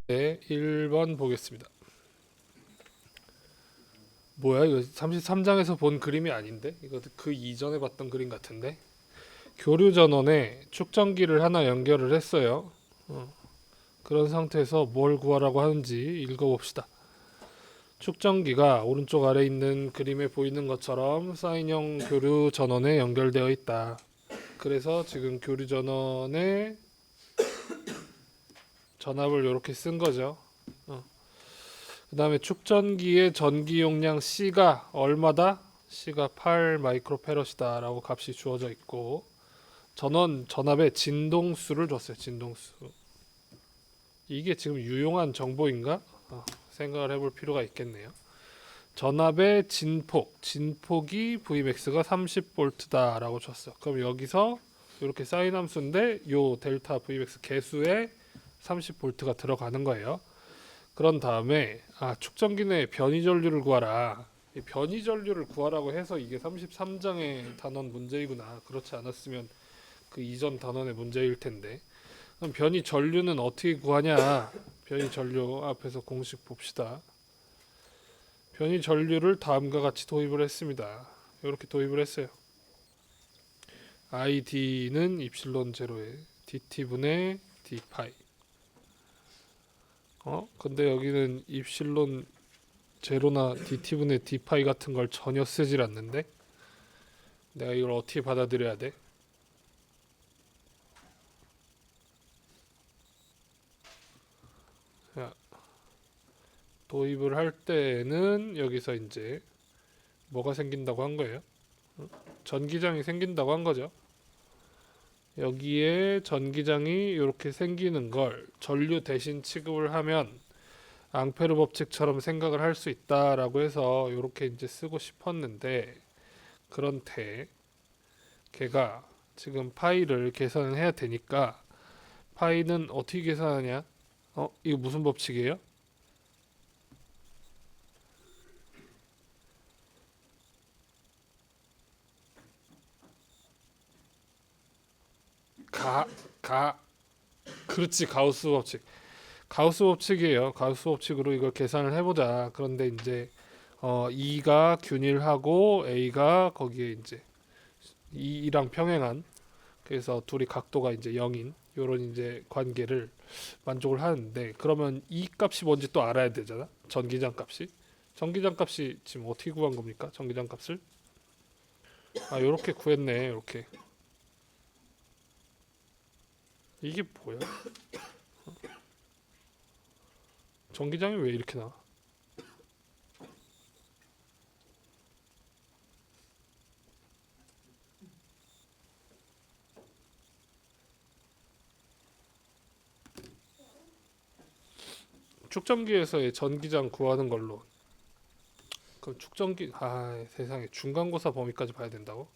네, 1번 보겠습니다. 뭐야, 이거 33장에서 본 그림이 아닌데? 이거 그 이전에 봤던 그림 같은데? 교류 전원에 축전기를 하나 연결을 했어요. 그런 상태에서 뭘 구하라고 하는지 읽어봅시다. 축전기가 오른쪽 아래 있는 그림에 보이는 것처럼 사인형 교류 전원에 연결되어 있다. 그래서 지금 교류 전원에 전압을 이렇게 쓴 거죠. 그 다음에 축전기의 전기 용량 C가 얼마다? C가 8 마이크로페럿이다 라고 값이 주어져 있고, 전압의 진동수를 줬어요. 진동수. 이게 지금 유용한 정보인가? 생각을 해볼 필요가 있겠네요. 전압의 진폭이 Vmax가 30V다 라고 줬어. 그럼 여기서 이렇게 사인 함수인데 요 델타 Vmax 개수에 30V가 들어가는 거예요. 그런 다음에 축전기 내 변이 전류를 구하라. 이 변이 전류를 구하라고 해서 이게 33장의 단원 문제이구나. 그렇지 않았으면 그 이전 단원의 문제일 텐데. 그럼 변이 전류는 어떻게 구하냐? 변이 전류 앞에서 공식 봅시다. 변이 전류를 다음과 같이 도입을 했습니다. 이렇게 도입을 했어요. ID는 입실론 제로에 DT분의 D파이. 근데 여기는 입실론 제로나 DT분의 D파이 같은 걸 전혀 쓰질 않는데 내가 이걸 어떻게 받아들여야 돼? 자, 도입을 할 때는 여기서 이제 뭐가 생긴다고 한 거예요? 전기장이 생긴다고 한 거죠. 여기에 전기장이 이렇게 생기는 걸 전류 대신 취급을 하면 앙페르 법칙처럼 생각을 할 수 있다라고 해서 이렇게 이제 쓰고 싶었는데, 그런데 걔가 지금 파이를 계산을 해야 되니까 파이는 어떻게 계산하냐? 이거 무슨 법칙이에요? 가, 가, 그렇지, 가우스 법칙. 가우스 법칙이에요. 가우스 법칙으로 이걸 계산을 해보자. 그런데 이제 E가 균일하고 A가 거기에 이제 E랑 평행한, 그래서 둘이 각도가 이제 0인 요런 이제 관계를 만족을 하는데, 그러면 E 값이 뭔지 또 알아야 되잖아. 전기장 값이. 전기장 값이 지금 어떻게 구한 겁니까? 전기장 값을? 요렇게 구했네. 요렇게. 이게 뭐야? 전기장이 왜 이렇게 나와? 축전기에서의 전기장 구하는 걸로. 그럼 축전기, 세상에, 중간고사 범위까지 봐야 된다고?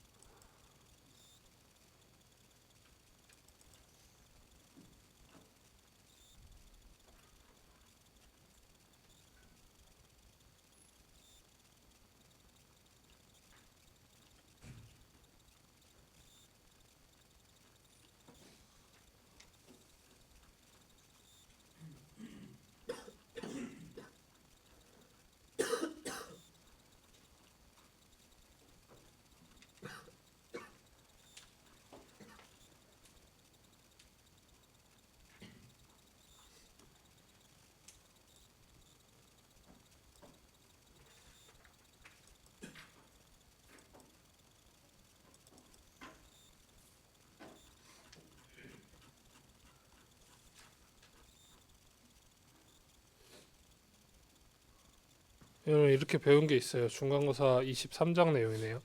여러분, 이렇게 배운 게 있어요. 중간고사 23장 내용이네요.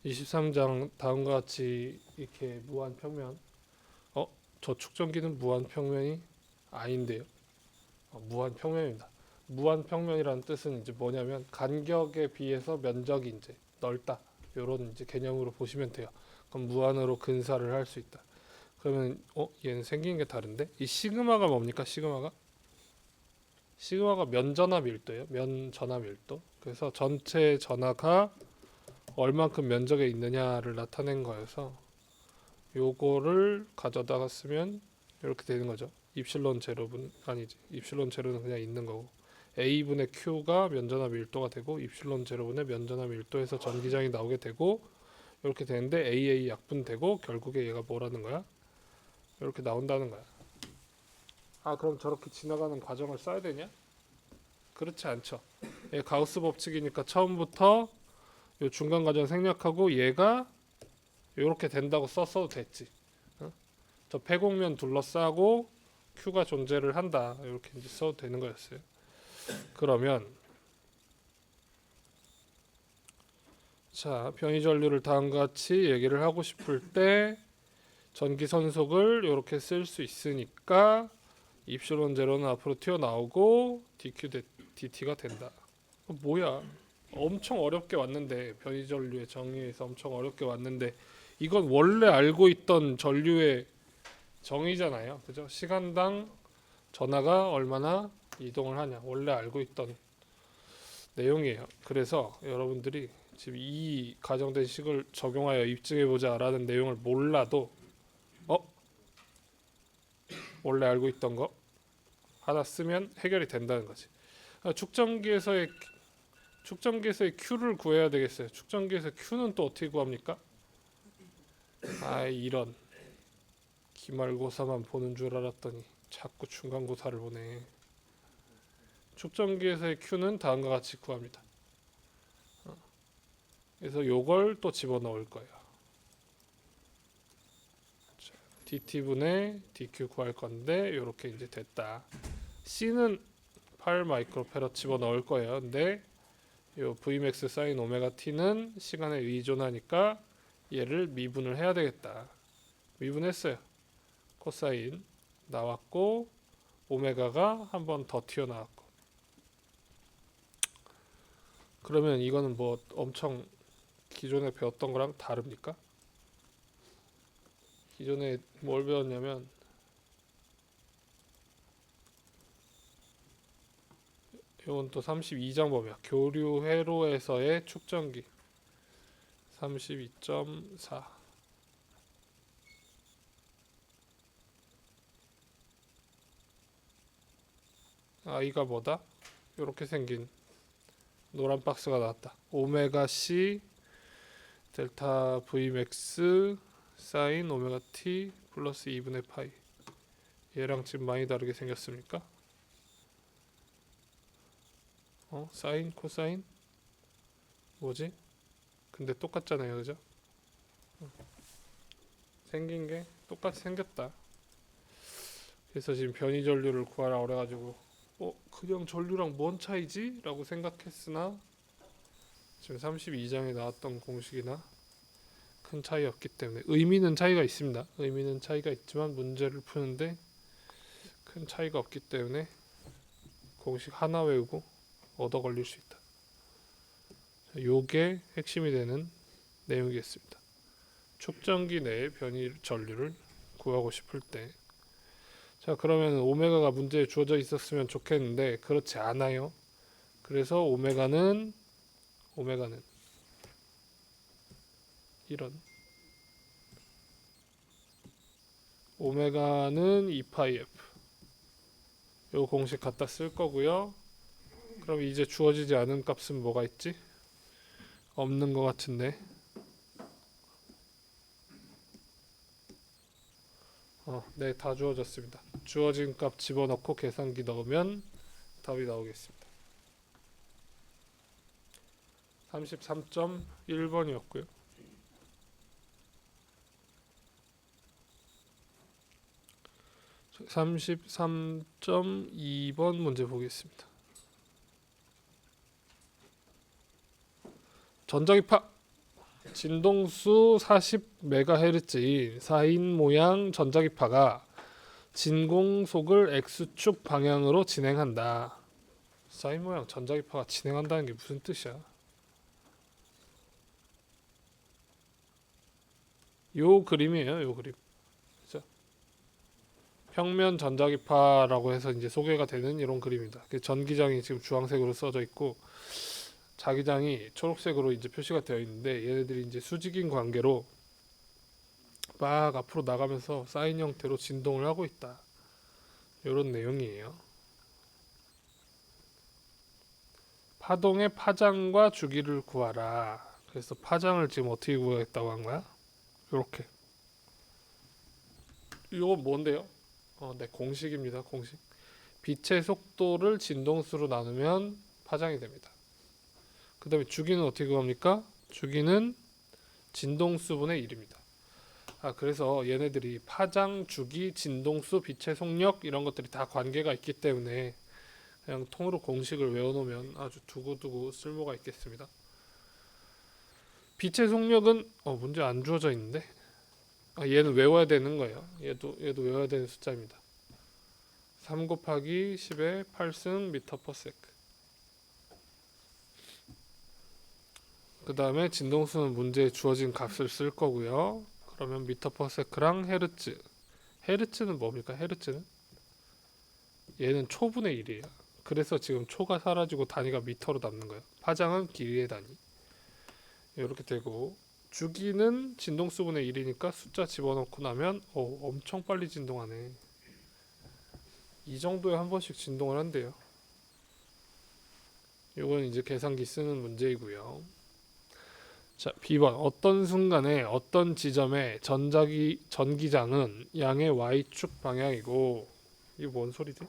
23장 다음과 같이 이렇게 무한평면. 저 축전기는 무한평면이 아닌데요. 무한평면입니다. 무한평면이라는 뜻은 이제 뭐냐면 간격에 비해서 면적이 이제 넓다. 요런 이제 개념으로 보시면 돼요. 그럼 무한으로 근사를 할 수 있다. 그러면 얘는 생긴 게 다른데? 이 시그마가 뭡니까? 시그마가 면전압 밀도예요. 면전압 밀도. 그래서 전체 전하가 얼만큼 면적에 있느냐를 나타낸 거여서 요거를 가져다가 쓰면 이렇게 되는 거죠. 입실론 제로분 아니지. 입실론 제로는 그냥 있는 거고. A분의 Q가 면전압 1도가 되고 입실론 제로분의 면전압 1도에서 전기장이 나오게 되고 이렇게 되는데 AA 약분되고 결국에 얘가 뭐라는 거야? 이렇게 나온다는 거야. 아 그럼 저렇게 지나가는 과정을 써야 되냐? 그렇지 않죠. 얘 가우스 법칙이니까 처음부터 요 중간 과정 생략하고 얘가 이렇게 된다고 썼어도 됐지. 어? 저 폐곡면 둘러싸고 Q가 존재를 한다. 이렇게 이제 써도 되는 거였어요. 그러면 자 변이 전류를 다음과 같이 얘기를 하고 싶을 때 전기 선속을 이렇게 쓸 수 있으니까 입실론 제로는 앞으로 튀어나오고 dq dt가 된다. 뭐야? 엄청 어렵게 왔는데 변이 전류의 정의에서 엄청 어렵게 왔는데 이건 원래 알고 있던 전류의 정의잖아요. 그죠? 시간당 전하가 얼마나 이동을 하냐. 원래 알고 있던 내용이에요. 그래서 여러분들이 지금 이 가정된 식을 적용하여 입증해보자 라는 내용을 몰라도 원래 알고 있던 거 하나 쓰면 해결이 된다는 거지. 축전기에서의 Q를 구해야 되겠어요. 축전기에서 Q는 또 어떻게 구합니까? 아 이런 기말고사만 보는 줄 알았더니 자꾸 중간고사를 보네. 축전기에서의 Q는 다음과 같이 구합니다. 그래서 요걸 또 집어넣을 거예요. dt분의 dq 구할 건데 이렇게 이제 됐다. C는 8 마이크로페럿 집어넣을 거예요. 근데 요 Vmax 사인 오메가 t는 시간에 의존하니까 얘를 미분을 해야 되겠다. 미분했어요. 코사인 나왔고 오메가가 한 번 더 튀어나왔고. 그러면 이거는 뭐 엄청 기존에 배웠던 거랑 다릅니까? 기존에 뭘 배웠냐면 이건 또 32장 범위야. 교류 회로에서의 축전기 32.4. I가 뭐다? 이렇게 생긴 노란 박스가 나왔다. 오메가 C 델타 Vmax 사인 오메가 T 플러스 2분의 파이. 얘랑 지금 많이 다르게 생겼습니까? 사인 코사인 뭐지? 근데 똑같잖아요, 그죠? 생긴 게 똑같이 생겼다. 그래서 지금 변이 전류를 구하라 그래가지고 그냥 전류랑 뭔 차이지? 라고 생각했으나 지금 32장에 나왔던 공식이나 큰 차이 없기 때문에 의미는 차이가 있습니다. 의미는 차이가 있지만 문제를 푸는데 큰 차이가 없기 때문에 공식 하나 외우고 얻어 걸릴 수 있다. 요게 핵심이 되는 내용이겠습니다. 축전기 내의 변이 전류를 구하고 싶을 때 자 그러면 오메가가 문제에 주어져 있었으면 좋겠는데 그렇지 않아요. 그래서 오메가는 이런 오메가는 2파이 f 요 공식 갖다 쓸 거고요. 그럼 이제 주어지지 않은 값은 뭐가 있지? 없는 것 같은데 네, 다 주어졌습니다. 주어진 값 집어넣고 계산기 넣으면 답이 나오겠습니다. 33.1번이었고요. 33.2번 문제 보겠습니다. 전자기파 진동수 40MHz인 사인 모양 전자기파가 진공속을 X축 방향으로 진행한다. 사인 모양 전자기파가 진행한다는 게 무슨 뜻이야? 요 그림이에요. 요 그림. 그죠? 평면 전자기파라고 해서 이제 소개가 되는 이런 그림입니다. 전기장이 지금 주황색으로 써져 있고 자기장이 초록색으로 이제 표시가 되어 있는데 얘네들이 이제 수직인 관계로 막 앞으로 나가면서 사인 형태로 진동을 하고 있다. 이런 내용이에요. 파동의 파장과 주기를 구하라. 그래서 파장을 지금 어떻게 구하겠다고 한 거야? 이렇게. 이거 뭔데요? 네, 공식입니다. 공식. 빛의 속도를 진동수로 나누면 파장이 됩니다. 그 다음에 주기는 어떻게 구합니까? 주기는 진동수분의 1입니다. 그래서 얘네들이 파장, 주기, 진동수, 빛의 속력 이런 것들이 다 관계가 있기 때문에 그냥 통으로 공식을 외워놓으면 아주 두고두고 쓸모가 있겠습니다. 빛의 속력은 문제 안 주어져 있는데 얘는 외워야 되는 거예요. 얘도 외워야 되는 숫자입니다. 3 곱하기 10의 8승 미터 퍼 세크. 그 다음에 진동수는 문제에 주어진 값을 쓸 거고요. 그러면 미터 퍼 세크랑 헤르츠. 헤르츠는 뭡니까? 헤르츠는? 얘는 초분의 1이에요. 그래서 지금 초가 사라지고 단위가 미터로 남는 거예요. 파장은 길이의 단위. 이렇게 되고 주기는 진동수분의 1이니까 숫자 집어넣고 나면 엄청 빨리 진동하네. 이 정도에 한 번씩 진동을 한대요. 이건 이제 계산기 쓰는 문제이고요. 자, B번 어떤 순간에 어떤 지점에 전기장은 양의 Y축 방향이고 이게 뭔 소리지?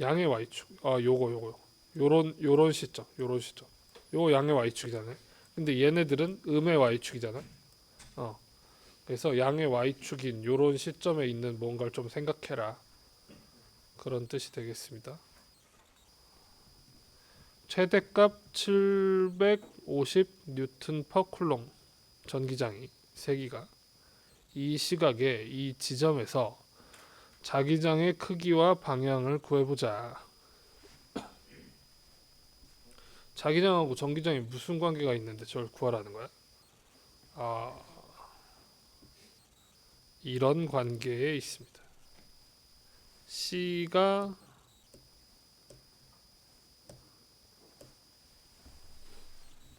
양의 Y축 요거 요런 시점 요거 양의 Y축이잖아요. 근데 얘네들은 음의 Y축이잖아. 그래서 양의 Y축인 요런 시점에 있는 뭔가를 좀 생각해라. 그런 뜻이 되겠습니다. 최대값 750 뉴턴 퍼 쿨롱 전기장이 세기가 이 시각에 이 지점에서 자기장의 크기와 방향을 구해보자. 자기장하고 전기장이 무슨 관계가 있는데 저걸 구하라는 거야? 이런 관계에 있습니다. C가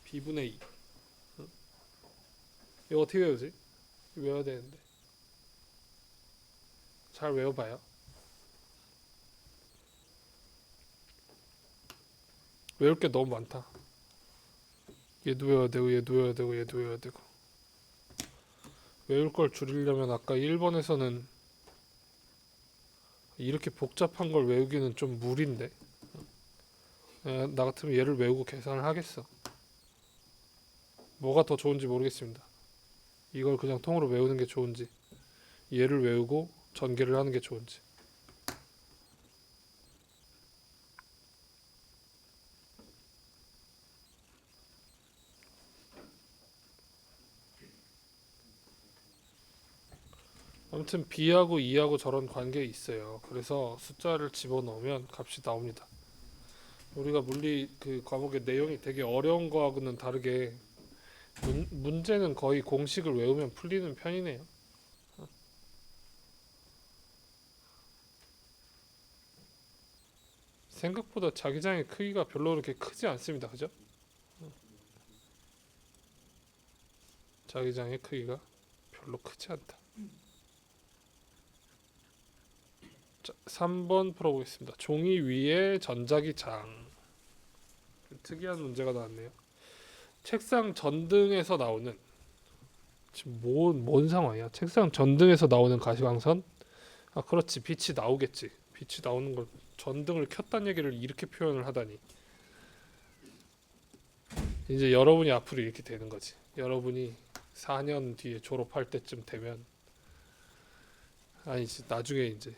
B분의 2. 이거 어떻게 외우지? 외워야 되는데. 잘 외워봐요. 외울 게 너무 많다. 얘도 외워야 되고 얘도 외워야 되고 얘도 외워야 되고. 외울 걸 줄이려면 아까 1번에서는 이렇게 복잡한 걸 외우기는 좀 무리인데. 나 같으면 얘를 외우고 계산을 하겠어. 뭐가 더 좋은지 모르겠습니다. 이걸 그냥 통으로 외우는 게 좋은지 얘를 외우고 전개를 하는 게 좋은지. 아무튼 B하고 E하고 저런 관계 있어요. 그래서 숫자를 집어넣으면 값이 나옵니다. 우리가 물리 그 과목의 내용이 되게 어려운 거하고는 다르게 문제는 거의 공식을 외우면 풀리는 편이네요. 생각보다 자기장의 크기가 별로 그렇게 크지 않습니다. 그죠? 자기장의 크기가 별로 크지 않다. 자, 3번 풀어보겠습니다. 종이 위에 전자기 장. 특이한 문제가 나왔네요. 책상 전등에서 나오는 지금 뭔 상황이야? 책상 전등에서 나오는 가시광선? 그렇지. 빛이 나오겠지. 빛이 나오는 걸 전등을 켰다는 얘기를 이렇게 표현을 하다니. 이제 여러분이 앞으로 이렇게 되는 거지. 여러분이 4년 뒤에 졸업할 때쯤 되면 아니지 나중에 이제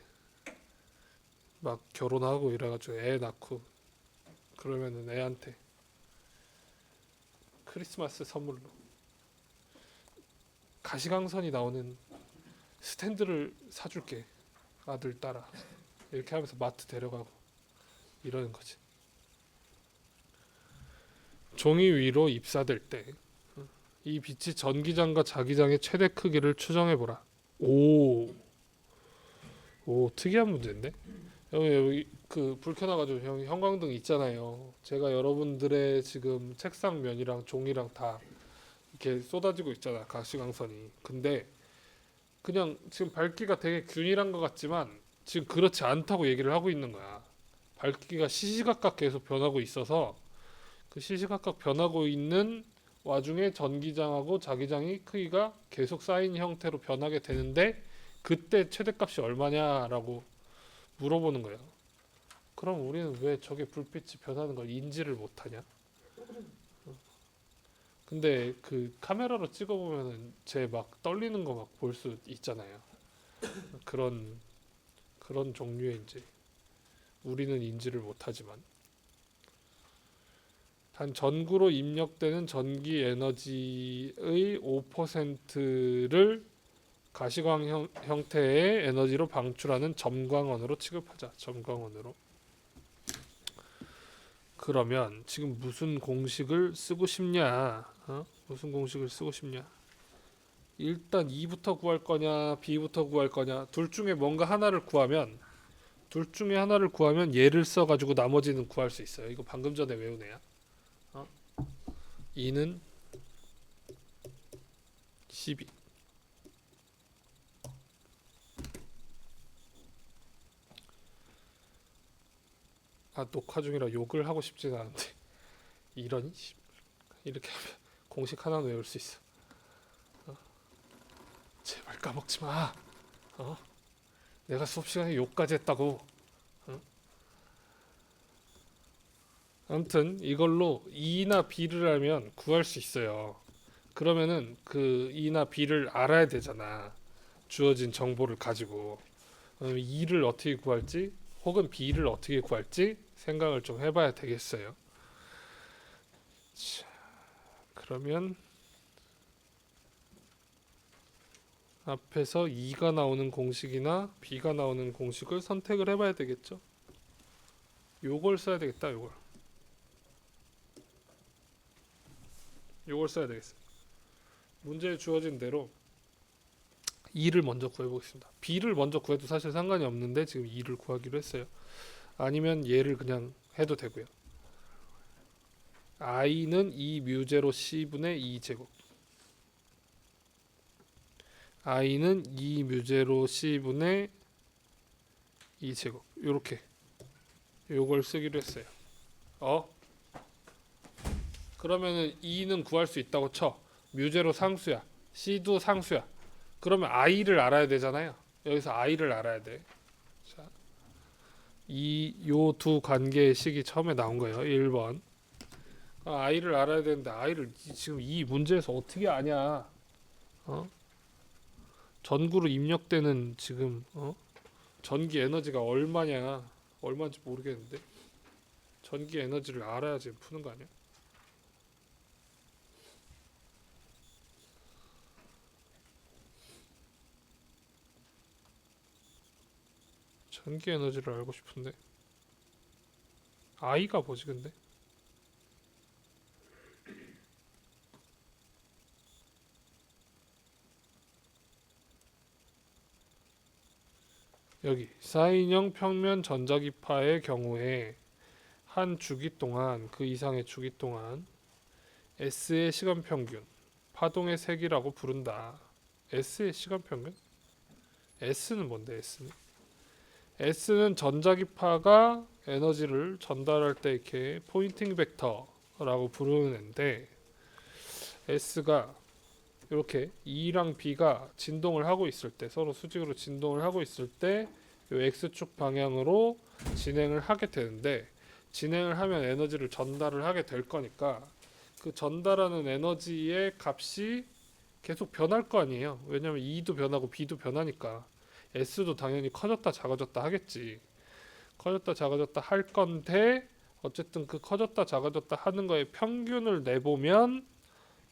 막 결혼하고 이래가지고 애 낳고 그러면은 애한테 크리스마스 선물로 가시광선이 나오는 스탠드를 사줄게 아들 딸아 이렇게 하면서 마트 데려가고 이러는 거지. 종이 위로 입사될 때 이 빛이 전기장과 자기장의 최대 크기를 추정해보라. 오 특이한 문제인데. 여기 그 불 켜놔가지고 형광등 있잖아요. 제가 여러분들의 지금 책상면이랑 종이랑 다 이렇게 쏟아지고 있잖아, 가시광선이. 근데 그냥 지금 밝기가 되게 균일한 것 같지만 지금 그렇지 않다고 얘기를 하고 있는 거야. 밝기가 시시각각 계속 변하고 있어서 그 시시각각 변하고 있는 와중에 전기장하고 자기장이 크기가 계속 쌓인 형태로 변하게 되는데 그때 최대값이 얼마냐라고 물어보는 거예요. 그럼 우리는 왜 저게 불빛이 변하는 걸 인지를 못하냐? 근데 그 카메라로 찍어보면은 쟤 막 떨리는 거 막 볼 수 있잖아요. 그런 종류의 이제 우리는 인지를 못하지만 단 전구로 입력되는 전기 에너지의 5%를 가시광 형태의 에너지로 방출하는 점광원으로 취급하자. 점광원으로. 그러면 지금 무슨 공식을 쓰고 싶냐? 무슨 공식을 쓰고 싶냐? 일단 2부터 구할 거냐, B부터 구할 거냐? 둘 중에 뭔가 하나를 구하면 얘를 써가지고 나머지는 구할 수 있어요. 이거 방금 전에 외운 애야. 2는 12. 녹화 중이라 욕을 하고 싶진 않은데 이런 이렇게 하면 공식 하나는 외울 수 있어. 제발 까먹지 마. 내가 수업 시간에 욕까지 했다고. 아무튼 이걸로 E나 B를 알면 구할 수 있어요. 그러면은 그 E나 B를 알아야 되잖아. 주어진 정보를 가지고. E를 어떻게 구할지 혹은 B를 어떻게 구할지 생각을 좀 해봐야 되겠어요. 자, 그러면 앞에서 E가 나오는 공식이나 B가 나오는 공식을 선택을 해봐야 되겠죠. 요걸 써야 되겠다. 요걸 써야 되겠어요. 문제에 주어진 대로 E를 먼저 구해보겠습니다. B를 먼저 구해도 사실 상관이 없는데 지금 E를 구하기로 했어요. 아니면 얘를 그냥 해도 되고요. I는 2뮤제로 C분의 2제곱. I는 2뮤제로 C분의 2제곱. 요렇게 요걸 쓰기로 했어요. 그러면은 E는 구할 수 있다고 쳐. 뮤제로 상수야. C도 상수야. 그러면 I를 알아야 되잖아요. 여기서 I를 알아야 돼. 자, 요 두 관계의 식이 처음에 나온 거예요. 1번. I를 알아야 되는데 I를 지금 이 문제에서 어떻게 아냐? 전구로 입력되는 지금 전기 에너지가 얼마냐? 얼마인지 모르겠는데 전기 에너지를 알아야지 푸는 거 아니야? 전기 에너지를 알고 싶은데 I가 뭐지 근데? 여기 사인형 평면 전자기파의 경우에 한 주기 동안 그 이상의 주기 동안 S의 시간 평균 파동의 세기라고 부른다. S의 시간 평균? S는 뭔데 S는? S는 전자기파가 에너지를 전달할 때 이렇게 포인팅 벡터라고 부르는 앤데 S가 이렇게 E랑 B가 진동을 하고 있을 때 서로 수직으로 진동을 하고 있을 때 이 X축 방향으로 진행을 하게 되는데 진행을 하면 에너지를 전달을 하게 될 거니까 그 전달하는 에너지의 값이 계속 변할 거 아니에요. 왜냐면 E도 변하고 B도 변하니까 S도 당연히 커졌다 작아졌다 하겠지. 커졌다 작아졌다 할 건데 어쨌든 그 커졌다 작아졌다 하는 거의 평균을 내보면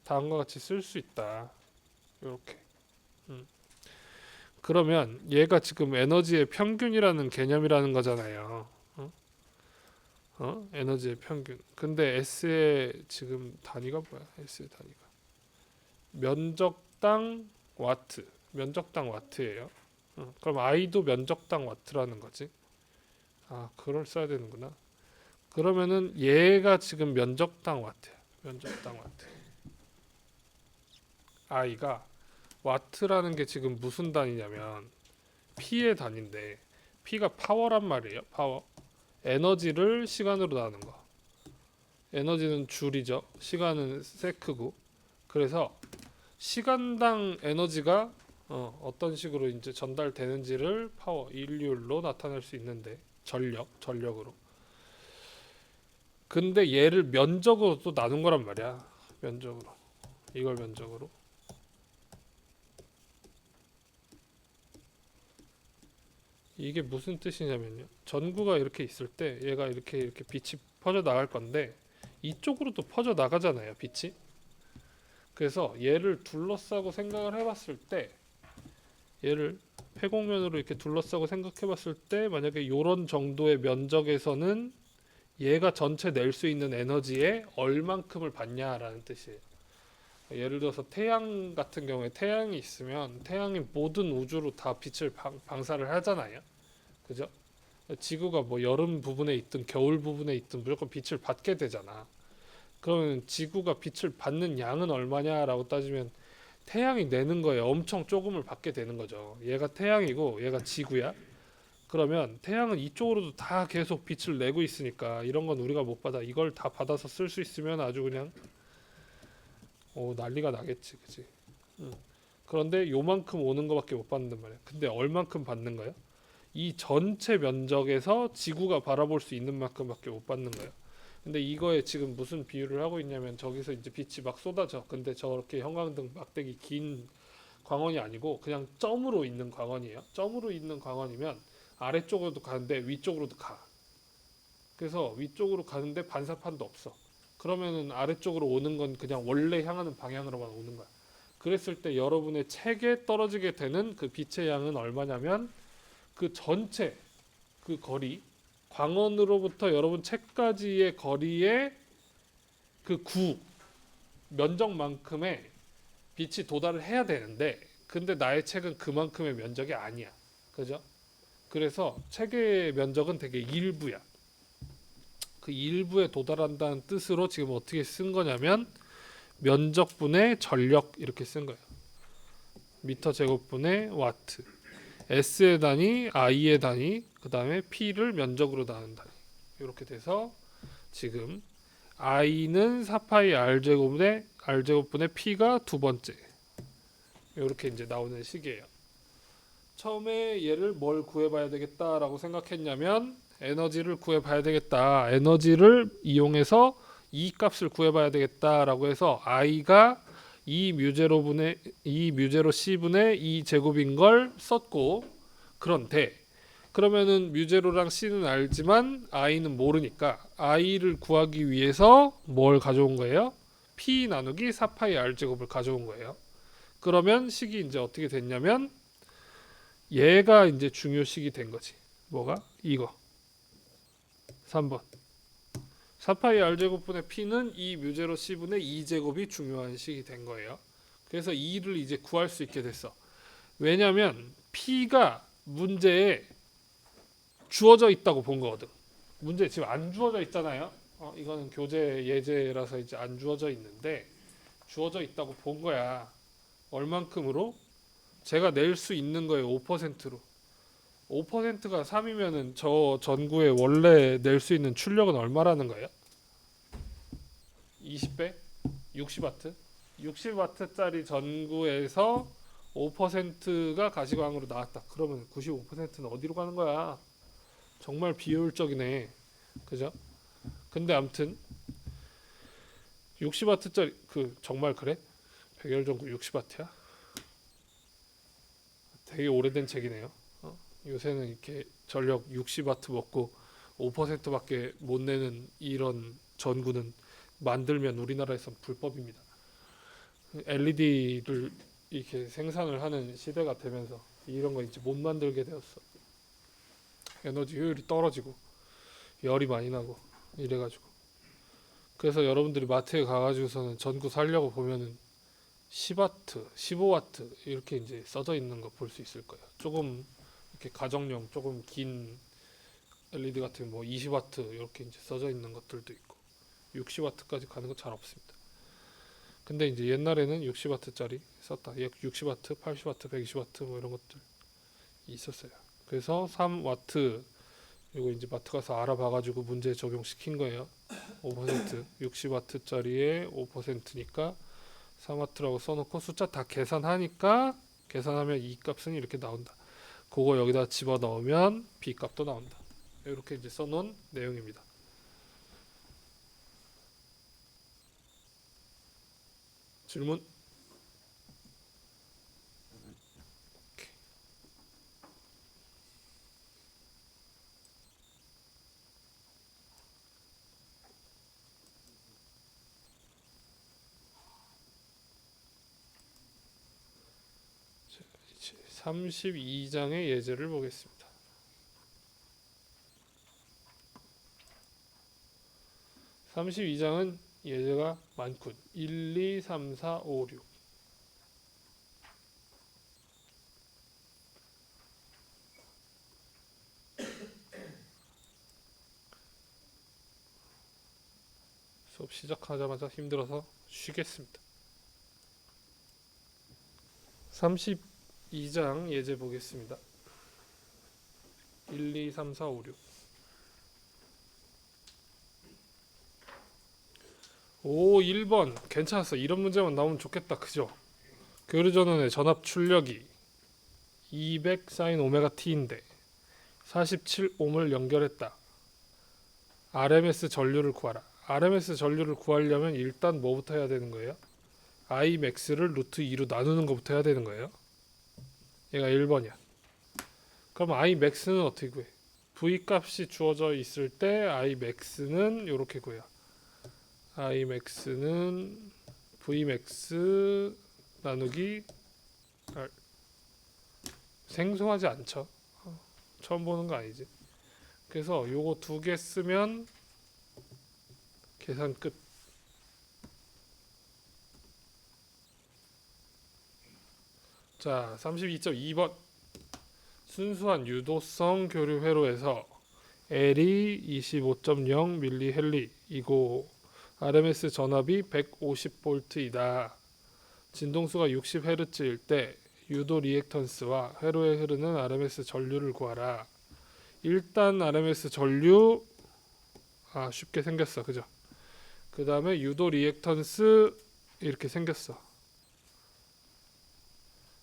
다음과 같이 쓸 수 있다. 이렇게. 그러면 얘가 지금 에너지의 평균이라는 개념이라는 거잖아요. 에너지의 평균. 근데 S의 지금 단위가 뭐야? S의 단위가 면적당 와트. 면적당 와트예요. 그럼 I도 면적당 와트라는 거지. 그걸 써야 되는구나. 그러면은 얘가 지금 면적당 와트야. 면적당 와트. I가 와트라는 게 지금 무슨 단위냐면 P의 단위인데 P가 파워란 말이에요. 파워. 에너지를 시간으로 나누는 거. 에너지는 줄이죠. 시간은 세크고. 그래서 시간당 에너지가 어떤 식으로 이제 전달되는지를 파워, 인류로 나타낼 수 있는데 전력으로. 근데 얘를 면적으로 또 나눈 거란 말이야. 면적으로. 이걸 면적으로. 이게 무슨 뜻이냐면요. 전구가 이렇게 있을 때 얘가 이렇게 빛이 퍼져 나갈 건데 이쪽으로도 퍼져 나가잖아요. 빛이. 그래서 얘를 둘러싸고 생각을 해봤을 때 얘를 폐곡면으로 이렇게 둘러싸고 생각해봤을 때 만약에 이런 정도의 면적에서는 얘가 전체 낼 수 있는 에너지의 얼만큼을 받냐라는 뜻이에요. 예를 들어서 태양 같은 경우에 태양이 있으면 태양이 모든 우주로 다 빛을 방사를 하잖아요. 그죠? 지구가 뭐 여름 부분에 있든 겨울 부분에 있든 무조건 빛을 받게 되잖아. 그러면 지구가 빛을 받는 양은 얼마냐라고 따지면 태양이 내는 거에 엄청 조금을 받게 되는 거죠. 얘가 태양이고 얘가 지구야. 그러면 태양은 이쪽으로도 다 계속 빛을 내고 있으니까 이런 건 우리가 못 받아. 이걸 다 받아서 쓸 수 있으면 아주 그냥 난리가 나겠지, 그치? 응. 그런데 요만큼 오는 거밖에 못 받는단 말이야. 근데 얼만큼 받는 거야? 이 전체 면적에서 지구가 바라볼 수 있는 만큼밖에 못 받는 거야. 근데 이거에 지금 무슨 비유를 하고 있냐면 저기서 이제 빛이 막 쏟아져. 근데 저렇게 형광등 막대기 긴 광원이 아니고 그냥 점으로 있는 광원이에요. 점으로 있는 광원이면 아래쪽으로도 가는데 위쪽으로도 가. 그래서 위쪽으로 가는데 반사판도 없어. 그러면은 아래쪽으로 오는 건 그냥 원래 향하는 방향으로만 오는 거야. 그랬을 때 여러분의 책에 떨어지게 되는 그 빛의 양은 얼마냐면 그 전체 그 거리 광원으로부터 여러분 책까지의 거리의 그 구 면적만큼의 빛이 도달을 해야 되는데 근데 나의 책은 그만큼의 면적이 아니야. 그죠? 그래서 책의 면적은 되게 일부야. 그 일부에 도달한다는 뜻으로 지금 어떻게 쓴 거냐면 면적분의 전력 이렇게 쓴 거예요. 미터 제곱분의 와트. S의 단위, I의 단위, 그 다음에 P를 면적으로 나눈 단위. 이렇게 돼서 지금 I는 4파이 R제곱분의 P가 두 번째. 이렇게 이제 나오는 식이에요. 처음에 얘를 뭘 구해봐야 되겠다라고 생각했냐면 에너지를 구해봐야 되겠다. 에너지를 이용해서 E 값을 구해봐야 되겠다라고 해서 I가 E 뮤제로 C분의 E 제곱인 걸 썼고 그런데 그러면은 뮤제로랑 C는 알지만 I는 모르니까 I를 구하기 위해서 뭘 가져온 거예요? P 나누기 4파이 R 제곱을 가져온 거예요. 그러면 식이 이제 어떻게 됐냐면 얘가 이제 중요식이 된 거지. 뭐가? 이거. 3번. 4파이 R제곱분의 P는 이 뮤제로 C분의 2제곱이 중요한 식이 된 거예요. 그래서 2를 이제 구할 수 있게 됐어. 왜냐면 P가 문제에 주어져 있다고 본 거거든. 문제 지금 안 주어져 있잖아요. 이거는 교재 예제라서 이제 안 주어져 있는데 주어져 있다고 본 거야. 얼만큼으로? 제가 낼 수 있는 거에 5%로. 5%가 3이면은 저 전구에 원래 낼 수 있는 출력은 얼마라는 거예요? 20배? 60와트? 60와트짜리 전구에서 5%가 가시광으로 나왔다. 그러면 95%는 어디로 가는 거야? 정말 비효율적이네. 그죠? 근데 암튼 60와트짜리 정말 그래? 백열전구 60와트야? 되게 오래된 책이네요. 요새는 이렇게 전력 60와트 먹고 5%밖에 못 내는 이런 전구는 만들면 우리나라에선 불법입니다. LED를 이렇게 생산을 하는 시대가 되면서 이런 거 이제 못 만들게 되었어. 에너지 효율이 떨어지고 열이 많이 나고 이래가지고. 그래서 여러분들이 마트에 가가지고서는 전구 사려고 보면은 10와트, 15와트 이렇게 이제 써져 있는 거 볼 수 있을 거예요. 조금 이렇게 가정용 조금 긴 LED 같은 뭐 20와트 이렇게 이제 써져 있는 것들도 있고 60와트까지 가는 거 잘 없습니다. 근데 이제 옛날에는 60W짜리 썼다. 60W, 80W, 120W 뭐 이런 것들 있었어요. 그래서 3W 이거 이제 마트 가서 알아봐가지고 문제 적용시킨 거예요. 5% 60W짜리에 5%니까 3W라고 써놓고 숫자 다 계산하니까 계산하면 이 값은 이렇게 나온다. 그거 여기다 집어넣으면 B 값도 나온다. 이렇게 이제 써놓은 내용입니다. 질문? 32장의 예제를 보겠습니다. 32장은 예제가 많군. 1, 2, 3, 4, 5, 6. 수업 시작하자마자 힘들어서 쉬겠습니다. 32장 예제 보겠습니다. 1, 2, 3, 4, 5, 6. 오, 1번 괜찮았어. 이런 문제만 나오면 좋겠다. 그죠? 교류 전원의 전압 출력이 200 sin 오메가 t인데 47옴을 연결했다. RMS 전류를 구하라. RMS 전류를 구하려면 일단 뭐부터 해야 되는 거예요? Imax를 루트 2로 나누는 것부터 해야 되는 거예요. 얘가 1번이야. 그럼 Imax는 어떻게 구해? V 값이 주어져 있을 때 Imax는 이렇게 구해요. Imax는 Vmax 나누기 R. 생소하지 않죠? 처음 보는 거 아니지? 그래서 요거 두 개 쓰면 계산 끝. 자, 32.2번 순수한 유도성 교류 회로에서 L이 25.0 mH RMS 전압이 150V이다. 진동수가 60Hz일 때 유도 리액턴스와 회로에 흐르는 RMS 전류를 구하라. 일단 RMS 전류 쉽게 생겼어. 그죠? 그 다음에 유도 리액턴스 이렇게 생겼어.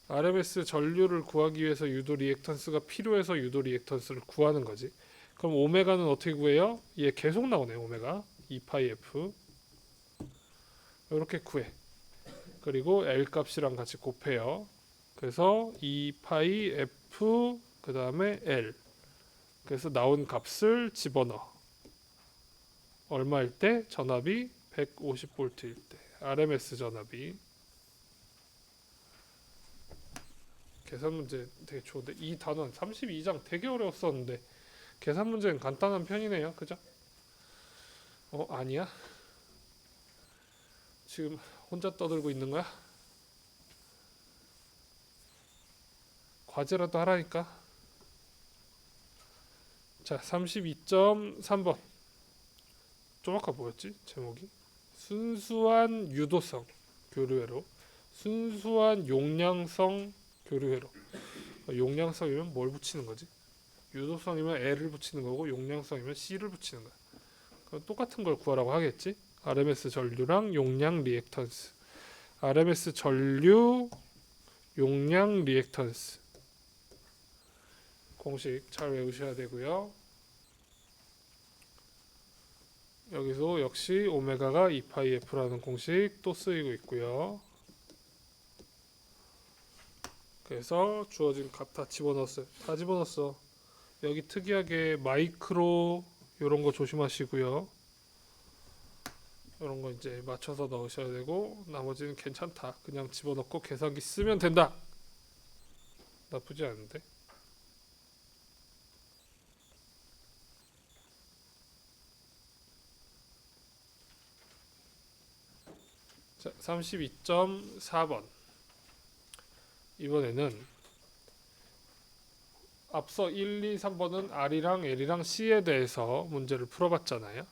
RMS 전류를 구하기 위해서 유도 리액턴스가 필요해서 유도 리액턴스를 구하는 거지. 그럼 오메가는 어떻게 구해요? 얘 계속 나오네. 오메가 2파이 F 이렇게 구해. 그리고 L 값이랑 같이 곱해요. 그래서 2파이 F 그 다음에 L. 그래서 나온 값을 집어넣어. 얼마일 때? 전압이 150V일 때. RMS 전압이. 계산 문제 되게 좋은데 이 단원 32장 되게 어려웠었는데 계산 문제는 간단한 편이네요. 그죠? 아니야? 지금 혼자 떠들고 있는 거야? 과제라도 하라니까. 자, 32.3번. 좀 아까 뭐였지? 제목이? 순수한 유도성 교류회로, 순수한 용량성 교류회로. 용량성이면 뭘 붙이는 거지? 유도성이면 L을 붙이는 거고 용량성이면 C를 붙이는 거야. 그럼 똑같은 걸 구하라고 하겠지? RMS 전류랑 용량 리액턴스. RMS 전류 용량 리액턴스. 공식 잘 외우셔야 되고요. 여기서 역시 오메가가 2파이 F라는 공식 또 쓰이고 있고요. 그래서 주어진 값 다 집어넣었어요. 다 집어넣었어. 여기 특이하게 마이크로 이런 거 조심하시고요. 이런 거 이제 맞춰서 넣으셔야 되고 나머지는 괜찮다. 그냥 집어넣고 계산기 쓰면 된다. 나쁘지 않은데. 자, 32.4번. 이번에는 앞서 1, 2, 3번은 R이랑 L이랑 C에 대해서 문제를 풀어봤잖아요.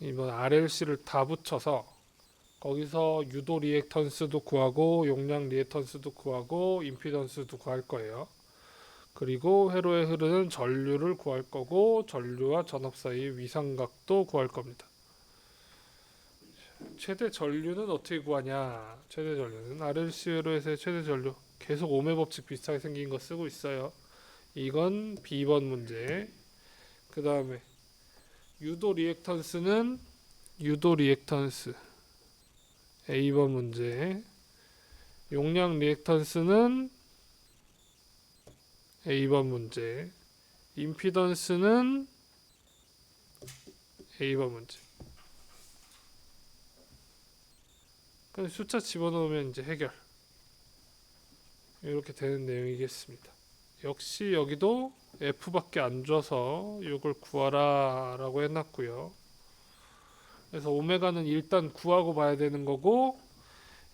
이번 RLC를 다 붙여서 거기서 유도 리액턴스도 구하고 용량 리액턴스도 구하고 임피던스도 구할 거예요. 그리고 회로에 흐르는 전류를 구할 거고 전류와 전압 사이의 위상각도 구할 겁니다. 최대 전류는 어떻게 구하냐? 최대 전류는 RLC 회로에서의 최대 전류 계속 오메 법칙 비슷하게 생긴 거 쓰고 있어요. 이건 B번 문제. 그 다음에 유도 리액턴스는 유도 리액턴스 A번 문제. 용량 리액턴스는 A번 문제. 임피던스는 A번 문제. 그럼 숫자 집어넣으면 이제 해결. 이렇게 되는 내용이겠습니다. 역시 여기도 F밖에 안 줘서 이걸 구하라 라고 해놨고요. 그래서 오메가는 일단 구하고 봐야 되는 거고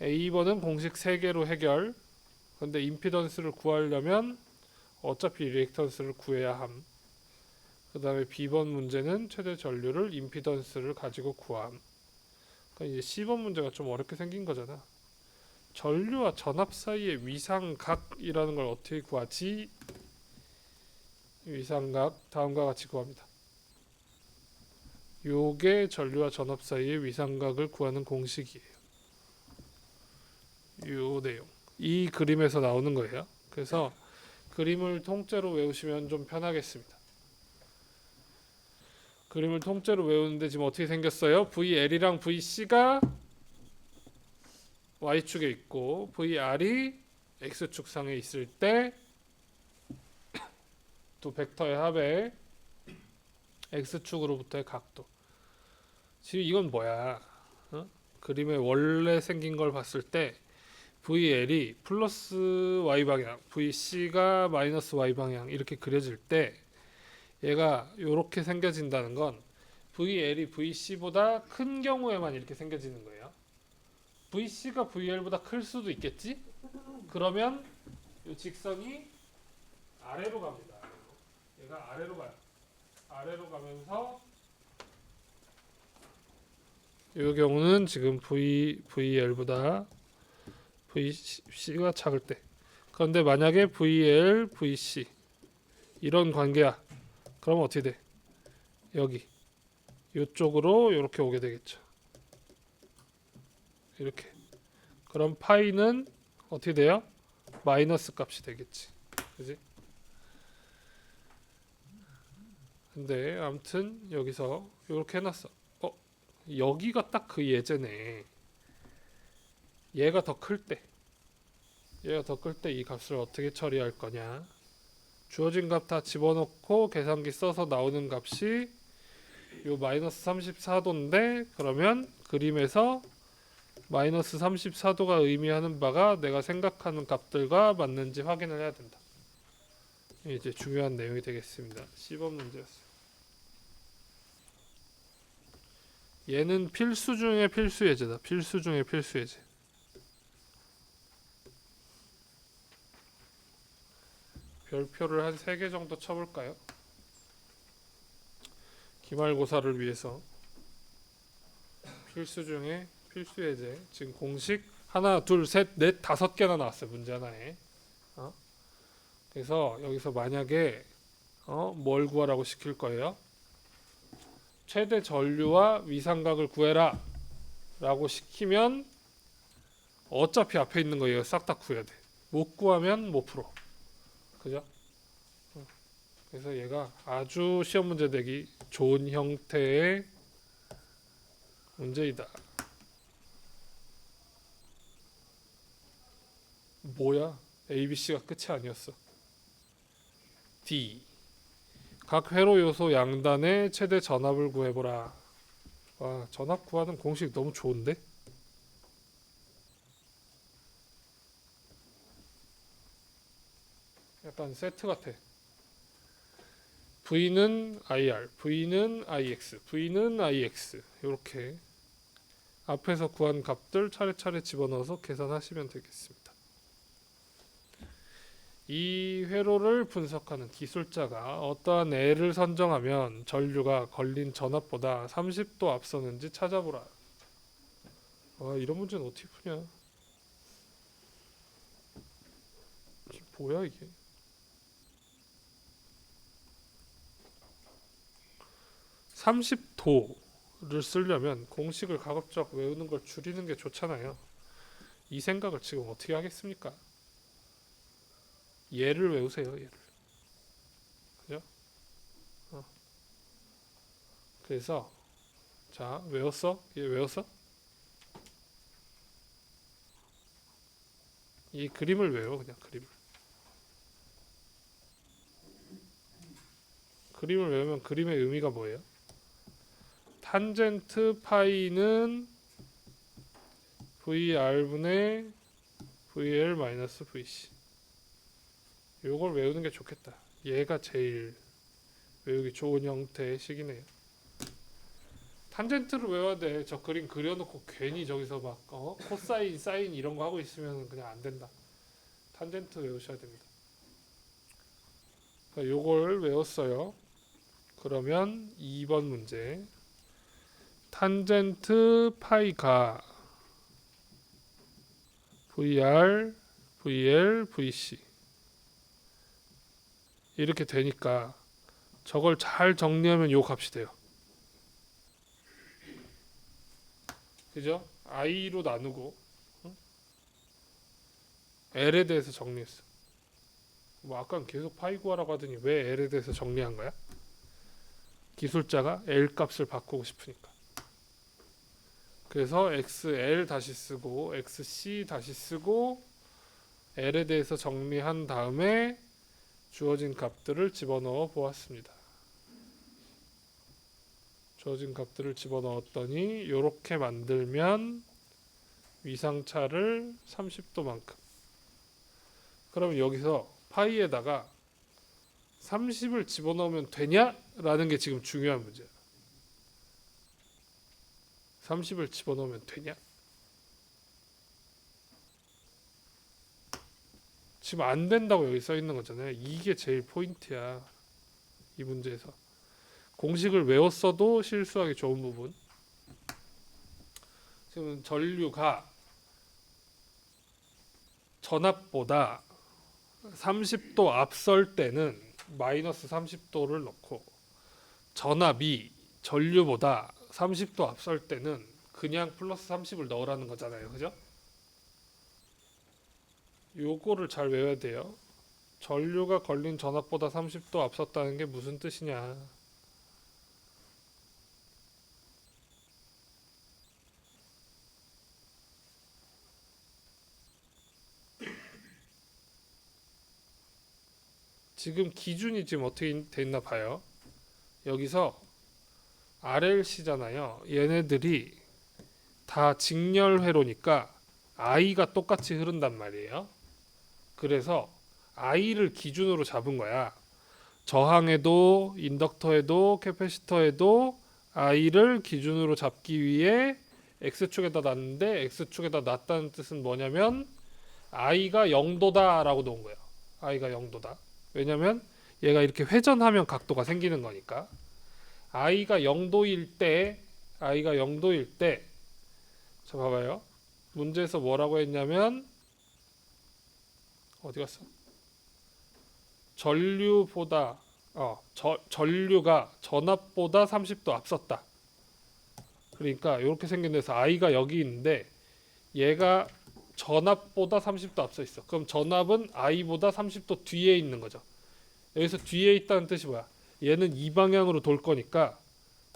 A번은 공식 3개로 해결. 근데 임피던스를 구하려면 어차피 리액턴스를 구해야 함. 그 다음에 B번 문제는 최대 전류를 임피던스를 가지고 구함. 그러니까 이제 C번 문제가 좀 어렵게 생긴 거잖아. 전류와 전압 사이의 위상각이라는 걸 어떻게 구하지? 위상각 다음과 같이 구합니다. 요게 전류와 전압 사이의 위상각을 구하는 공식이에요. 요 내용. 이 그림에서 나오는 거예요. 그래서 그림을 통째로 외우시면 좀 편하겠습니다. 그림을 통째로 외우는데 지금 어떻게 생겼어요? VL이랑 VC가 Y축에 있고 VR이 X축 상에 있을 때 두 벡터의 합의 X축으로부터의 각도. 지금 이건 뭐야? 그림에 원래 생긴 걸 봤을 때 VL이 플러스 Y방향, VC가 마이너스 Y방향 이렇게 그려질 때 얘가 이렇게 생겨진다는 건 VL이 VC보다 큰 경우에만 이렇게 생겨지는 거예요. VC가 VL보다 클 수도 있겠지? 그러면 이 직선이 아래로 갑니다. 얘가 아래로 가요. 아래로 가면서 이 경우는 지금 VL보다 VC가 작을 때. 그런데 만약에 VL, VC 이런 관계야. 그럼 어떻게 돼? 여기 이쪽으로 이렇게 오게 되겠죠. 이렇게. 그럼 파이는 어떻게 돼요? 마이너스 값이 되겠지. 그지? 근데 아무튼 여기서 이렇게 해놨어. 여기가 딱 그 예제네. 얘가 더 클 때. 얘가 더 클 때 이 값을 어떻게 처리할 거냐. 주어진 값 다 집어넣고 계산기 써서 나오는 값이 요 마이너스 34도인데 그러면 그림에서 마이너스 34도가 의미하는 바가 내가 생각하는 값들과 맞는지 확인을 해야 된다. 이제 중요한 내용이 되겠습니다. C번 문제였어요. 얘는 필수 중에 필수 예제다. 필수 중에 필수 예제. 별표를 한 3개 정도 쳐볼까요? 기말고사를 위해서 필수 중에 필수 예제. 지금 공식 하나, 둘, 셋, 넷, 5개나 나왔어요. 문제 하나에. 그래서 여기서 만약에 뭘 구하라고 시킬 거예요? 최대 전류와 위상각을 구해라 라고 시키면 어차피 앞에 있는 거 얘가 싹 다 구해야 돼. 못 구하면 못 풀어. 그죠? 그래서 얘가 아주 시험 문제 되기 좋은 형태의 문제이다. 뭐야? ABC가 끝이 아니었어. D. 각 회로 요소 양단의 최대 전압을 구해보라. 와, 전압 구하는 공식 너무 좋은데? 약간 세트 같아. V는 IR, V는 IX, V는 IX 이렇게 앞에서 구한 값들 차례차례 집어넣어서 계산하시면 되겠습니다. 이 회로를 분석하는 기술자가 어떠한 애를 선정하면 전류가 걸린 전압보다 30도 앞서는지 찾아보라. 와, 이런 문제는 어떻게 푸냐. 이게 뭐야 이게. 30도를 쓰려면 공식을 가급적 외우는 걸 줄이는 게 좋잖아요. 이 생각을 지금 어떻게 하겠습니까? 얘를 외우세요. 얘를. 그죠? 그래서 자, 외웠어? 얘 외웠어? 이 그림을 외워. 그냥 그림을 외우면 그림의 의미가 뭐예요? 탄젠트 파이는 VR분의 VL 마이너스 VC. 요걸 외우는 게 좋겠다. 얘가 제일 외우기 좋은 형태의 식이네요. 탄젠트를 외워야 돼. 저 그림 그려놓고 괜히 저기서 막 코사인, 사인 이런 거 하고 있으면 그냥 안 된다. 탄젠트 외우셔야 됩니다. 요걸 외웠어요. 그러면 2번 문제. 탄젠트 파이가 VR, VL, VC 이렇게 되니까 저걸 잘 정리하면 요 값이 돼요. 그죠? i로 나누고 l에 대해서 정리했어. 뭐 아까는 계속 파이 구하라고 하더니 왜 l에 대해서 정리한 거야? 기술자가 l 값을 바꾸고 싶으니까. 그래서 xl 다시 쓰고 xc 다시 쓰고 l에 대해서 정리한 다음에 주어진 값들을 집어넣어 보았습니다. 주어진 값들을 집어넣었더니 이렇게 만들면 위상차를 30도만큼. 그럼 여기서 파이에다가 30을 집어넣으면 되냐? 라는 게 지금 중요한 문제야. 30을 집어넣으면 되냐? 지금 안 된다고 여기 써 있는 거잖아요. 이게 제일 포인트야. 이 문제에서. 공식을 외웠어도 실수하기 좋은 부분. 지금 전류가 전압보다 30도 앞설 때는 마이너스 30도를 넣고 전압이 전류보다 30도 앞설 때는 그냥 플러스 30을 넣으라는 거잖아요. 그죠? 요거를 잘 외워야 돼요. 전류가 걸린 전압보다 30도 앞섰다는 게 무슨 뜻이냐. 지금 기준이 지금 어떻게 돼 있나 봐요. 여기서 RLC잖아요. 얘네들이 다 직렬회로니까 I가 똑같이 흐른단 말이에요. 그래서 I를 기준으로 잡은 거야. 저항에도 인덕터에도 캐패시터에도 I를 기준으로 잡기 위해 X축에다 놨는데 X축에다 놨다는 뜻은 뭐냐면 I가 0도다 라고 놓은 거예요. I가 0도다. 왜냐면 얘가 이렇게 회전하면 각도가 생기는 거니까. I가 0도일 때 자 봐봐요. 문제에서 뭐라고 했냐면 어디 갔어? 전류가 전압보다 30도 앞섰다. 그러니까 이렇게 생긴 데서 I가 여기 있는데 얘가 전압보다 30도 앞서 있어. 그럼 전압은 I보다 30도 뒤에 있는 거죠. 여기서 뒤에 있다는 뜻이 뭐야? 얘는 이 방향으로 돌 거니까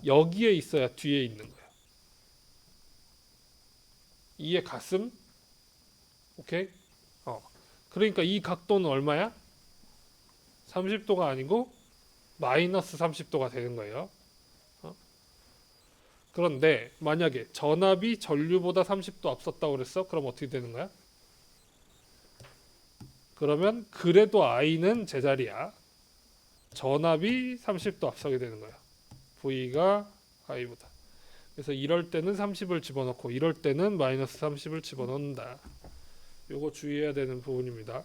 여기에 있어야 뒤에 있는 거야. 이해 갔음? 오케이? 그러니까 이 각도는 얼마야? 30도가 아니고 마이너스 30도가 되는 거예요. 그런데 만약에 전압이 전류보다 30도 앞섰다고 그랬어? 그럼 어떻게 되는 거야? 그러면 그래도 I는 제자리야. 전압이 30도 앞서게 되는 거야. V가 I보다. 그래서 이럴 때는 30을 집어넣고 이럴 때는 마이너스 30을 집어넣는다. 요거 주의해야 되는 부분입니다.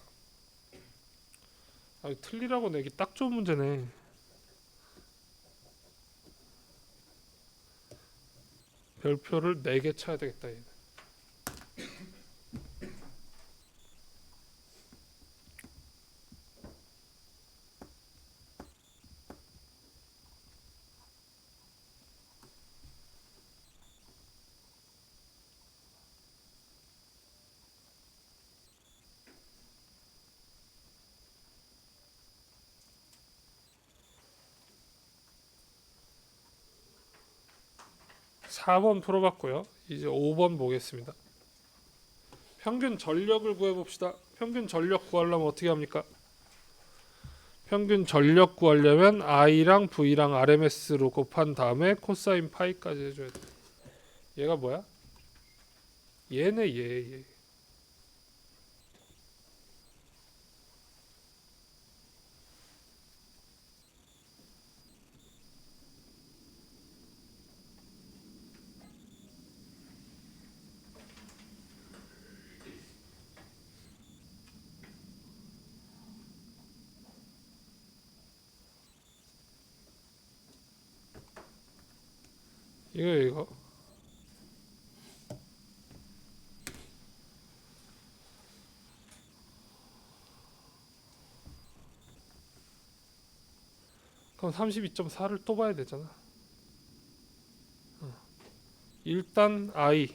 틀리라고 내기 딱 좋은 문제네. 별표를 4개 쳐야 되겠다. 얘는. 4번 풀어봤고요. 이제 5번 보겠습니다. 평균 전력을 구해봅시다. 평균 전력 구하려면 어떻게 합니까? 평균 전력 구하려면 I랑 V랑 RMS로 곱한 다음에 코사인 파이까지 해줘야 돼. 얘가 뭐야? 얘네 얘. 이거. 그럼 32.4를 또 봐야 되잖아. 일단 I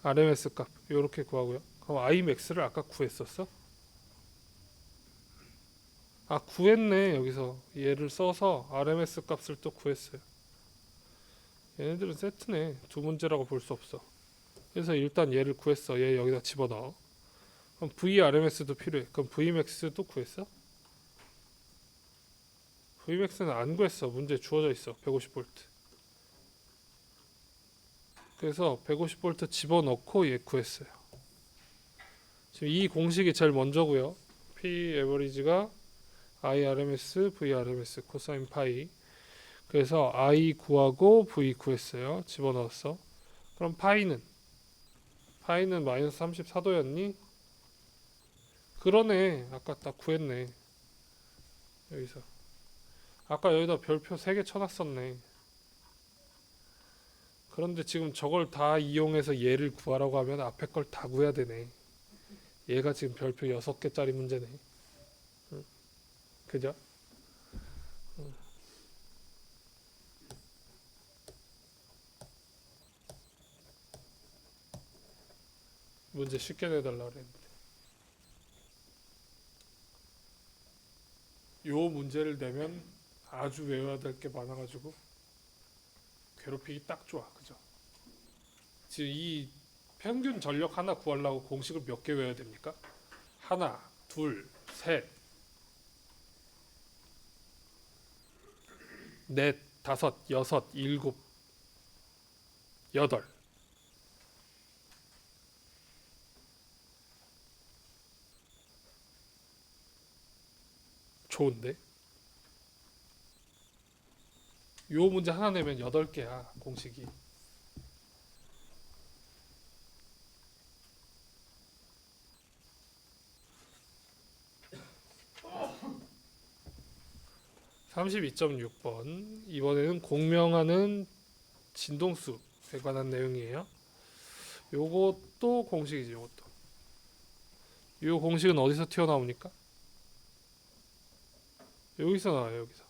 RMS 값 요렇게 구하고요. 그럼 I max를 아까 구했었어? 아 구했네. 여기서 얘를 써서 RMS 값을 또 구했어요. 얘네들은 세트네. 두 문제라고 볼 수 없어. 그래서 일단 얘를 구했어. 얘 여기다 집어넣어. 그럼 VRMS도 필요해. 그럼 Vmax도 구했어? Vmax는 안 구했어. 문제 주어져 있어. 150V. 그래서 150V 집어넣고 얘 구했어요. 지금 이 공식이 제일 먼저고요. P average가 I RMS, V RMS 코사인 파이. 그래서 I 구하고 V 구했어요. 집어넣었어. 그럼 파이는 마이너스 34도였니? 그러네. 아까 딱 구했네. 여기서. 아까 여기다 별표 3개 쳐놨었네. 그런데 지금 저걸 다 이용해서 얘를 구하라고 하면 앞에 걸 다 구해야 되네. 얘가 지금 별표 6개짜리 문제네. 응. 그죠? 응. 문제 쉽게 내달라 그랬는데. 요 문제를 내면 아주 외워야 될 게 많아가지고 괴롭히기 딱 좋아. 그죠? 지금 이 평균 전력 하나 구하려고 공식을 몇 개 외워야 됩니까? 하나, 둘, 셋, 넷, 다섯, 여섯, 일곱, 여덟. 좋은데? 요 문제 하나 내면 8개야 공식이. (32.6번) 이번에는 공명하는 진동수에 관한 내용이에요. 요것도 공식이지. 요것도 요 공식은 어디서 튀어나옵니까? 여기서 나와요. 여기서.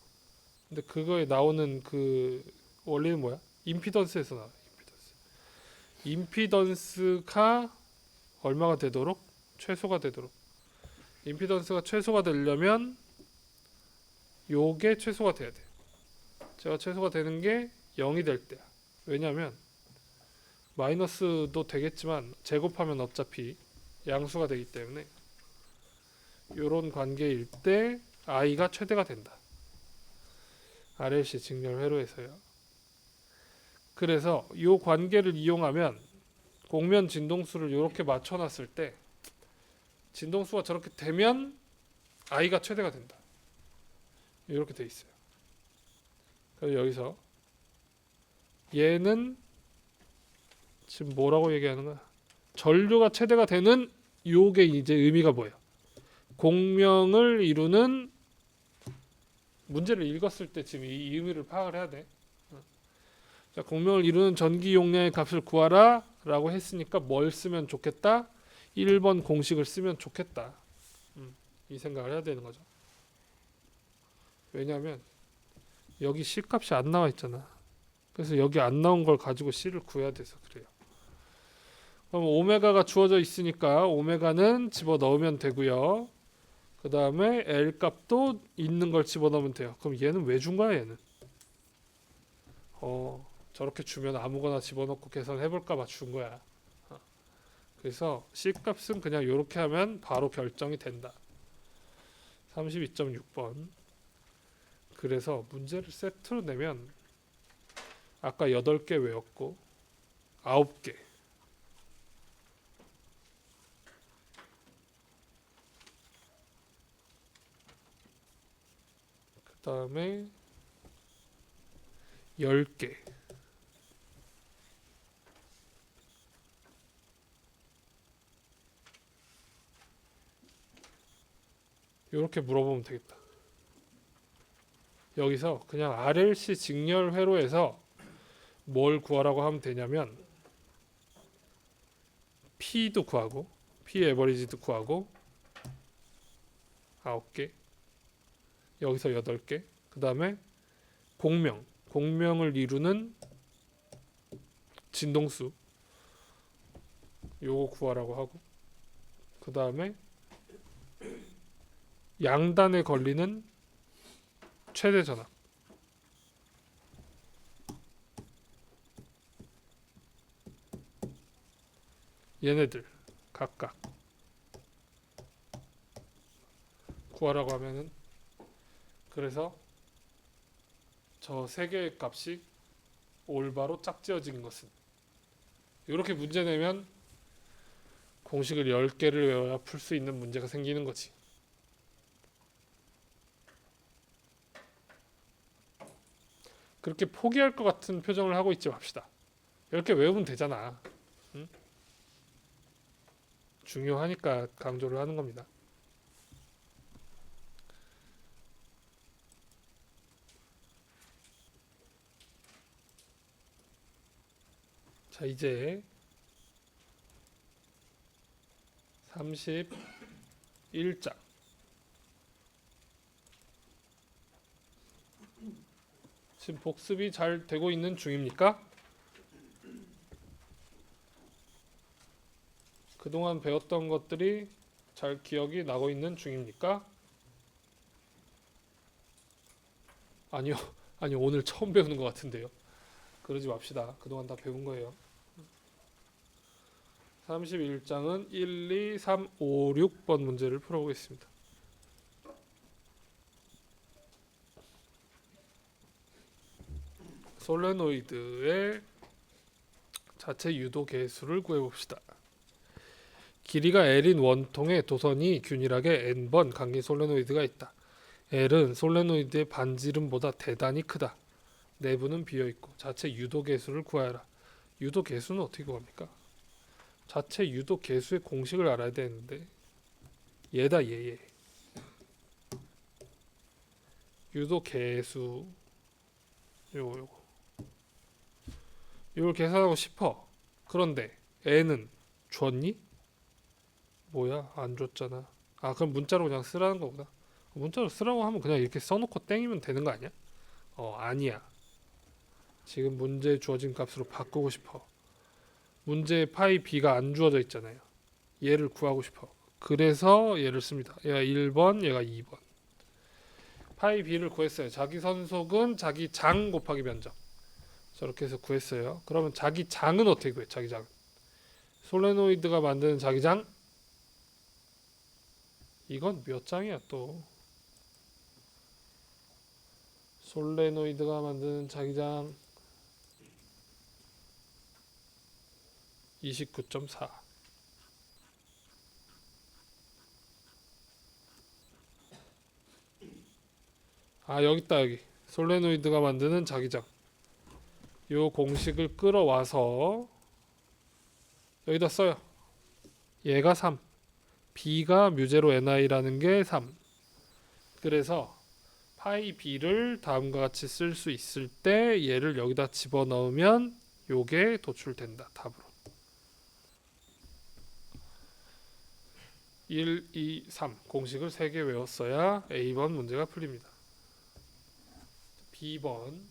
근데 그거에 나오는 그 원리는 뭐야? 임피던스에서 나와. 임피던스가 얼마가 되도록? 최소가 되도록. 임피던스가 최소가 되려면 요게 최소가 돼야 돼. 제가 최소가 되는 게 0이 될 때야. 왜냐면 마이너스도 되겠지만 제곱하면 어차피 양수가 되기 때문에 요런 관계일 때 i가 최대가 된다. RLC 직렬 회로에서요. 그래서 요 관계를 이용하면 공면 진동수를 이렇게 맞춰놨을 때 진동수가 저렇게 되면 i가 최대가 된다. 이렇게 돼 있어요. 그래서 여기서 얘는 지금 뭐라고 얘기하는 거야? 전류가 최대가 되는 요게 이제 의미가 뭐예요? 공명을 이루는 문제를 읽었을 때 지금 이 의미를 파악을 해야 돼. 자, 공명을 이루는 전기 용량의 값을 구하라 라고 했으니까 뭘 쓰면 좋겠다? 1번 공식을 쓰면 좋겠다. 이 생각을 해야 되는 거죠. 왜냐하면 여기 C 값이 안 나와 있잖아. 그래서 여기 안 나온 걸 가지고 C를 구해야 돼서 그래요. 그럼 오메가가 주어져 있으니까 오메가는 집어넣으면 되고요. 그 다음에 L 값도 있는 걸 집어넣으면 돼요. 그럼 얘는 왜 준 거야 얘는? 저렇게 주면 아무거나 집어넣고 계산해볼까 봐 준 거야. 그래서 C 값은 그냥 이렇게 하면 바로 결정이 된다. 32.6번. 그래서 문제를 세트로 내면 아까 8개 외웠고 9개. 그 다음에 10개. 이렇게 물어보면 되겠다. 여기서 그냥 RLC 직렬 회로에서 뭘 구하라고 하면 되냐면 P도 구하고 P 에버리지도 구하고 9개, 여기서 8개, 그 다음에 공명을 이루는 진동수 요거 구하라고 하고, 그 다음에 양단에 걸리는 최대 전압 얘네들 각각 구하라고 하면은, 그래서 저 세 개의 값이 올바로 짝지어진 것은, 이렇게 문제 내면 공식을 10개를 외워야 풀 수 있는 문제가 생기는 거지. 그렇게 포기할 것 같은 표정을 하고 있지 맙시다. 이렇게 외우면 되잖아. 응? 중요하니까 강조를 하는 겁니다. 자, 이제 31장. 지금 복습이 잘 되고 있는 중입니까? 그동안 배웠던 것들이 잘 기억이 나고 있는 중입니까? 아니요. 아니, 오늘 처음 배우는 것 같은데요. 그러지 맙시다. 그동안 다 배운 거예요. 31장은 1, 2, 3, 5, 6번 문제를 풀어보겠습니다. 솔레노이드의 자체 유도 계수를 구해봅시다. 길이가 L인 원통에 도선이 균일하게 N번 감긴 솔레노이드가 있다. L은 솔레노이드의 반지름보다 대단히 크다. 내부는 비어있고 자체 유도 계수를 구하여라. 유도 계수는 어떻게 구합니까? 자체 유도 계수의 공식을 알아야 되는데, 얘다 얘. 유도 계수 요거 이걸 계산하고 싶어. 그런데 N은 줬니? 뭐야, 안 줬잖아. 아, 그럼 문자로 그냥 쓰라는 거구나. 문자로 쓰라고 하면 그냥 이렇게 써놓고 땡이면 되는 거 아니야? 아니야. 지금 문제에 주어진 값으로 바꾸고 싶어. 문제에 파이 b가 안 주어져 있잖아요. 얘를 구하고 싶어. 그래서 얘를 씁니다. 얘가 1번, 얘가 2번. 파이 b를 구했어요. 자기 선속은 자기 장 곱하기 면적. 저렇게 해서 구했어요. 그러면 자기 장은 어떻게 구해? 자기 장. 솔레노이드가 만드는 자기 장? 이건 몇 장이야 또? 솔레노이드가 만드는 자기장 29.4. 아, 여기 있다. 여기 솔레노이드가 만드는 자기장, 요 공식을 끌어와서 여기다 써요. 얘가 3, b가 뮤제로 ni라는 게 3. 그래서 파이 b를 다음과 같이 쓸 수 있을 때 얘를 여기다 집어넣으면 요게 도출된다. 답으로 1, 2, 3 공식을 3개 외웠어야 A번 문제가 풀립니다. B번,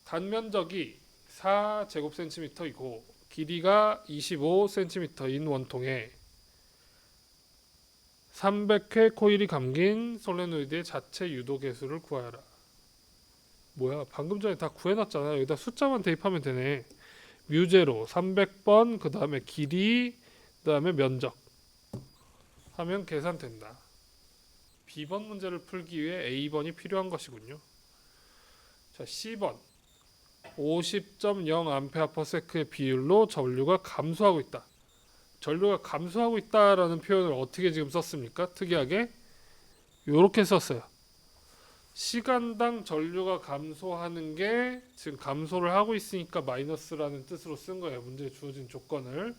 단면적이 4제곱센티미터이고 길이가 25cm인 원통에 300회 코일이 감긴 솔레노이드의 자체 유도 계수를 구하여라. 뭐야? 방금 전에 다 구해놨잖아. 여기다 숫자만 대입하면 되네. 뮤제로 300번, 그 다음에 길이, 그 다음에 면적 하면 계산된다. B번 문제를 풀기 위해 A번이 필요한 것이군요. 자, C번 50.0A/s의 비율로 전류가 감소하고 있다. 전류가 감소하고 있다라는 표현을 어떻게 지금 썼습니까? 특이하게 이렇게 썼어요. 시간당 전류가 감소하는 게 지금 감소를 하고 있으니까 마이너스라는 뜻으로 쓴 거예요. 문제에 주어진 조건을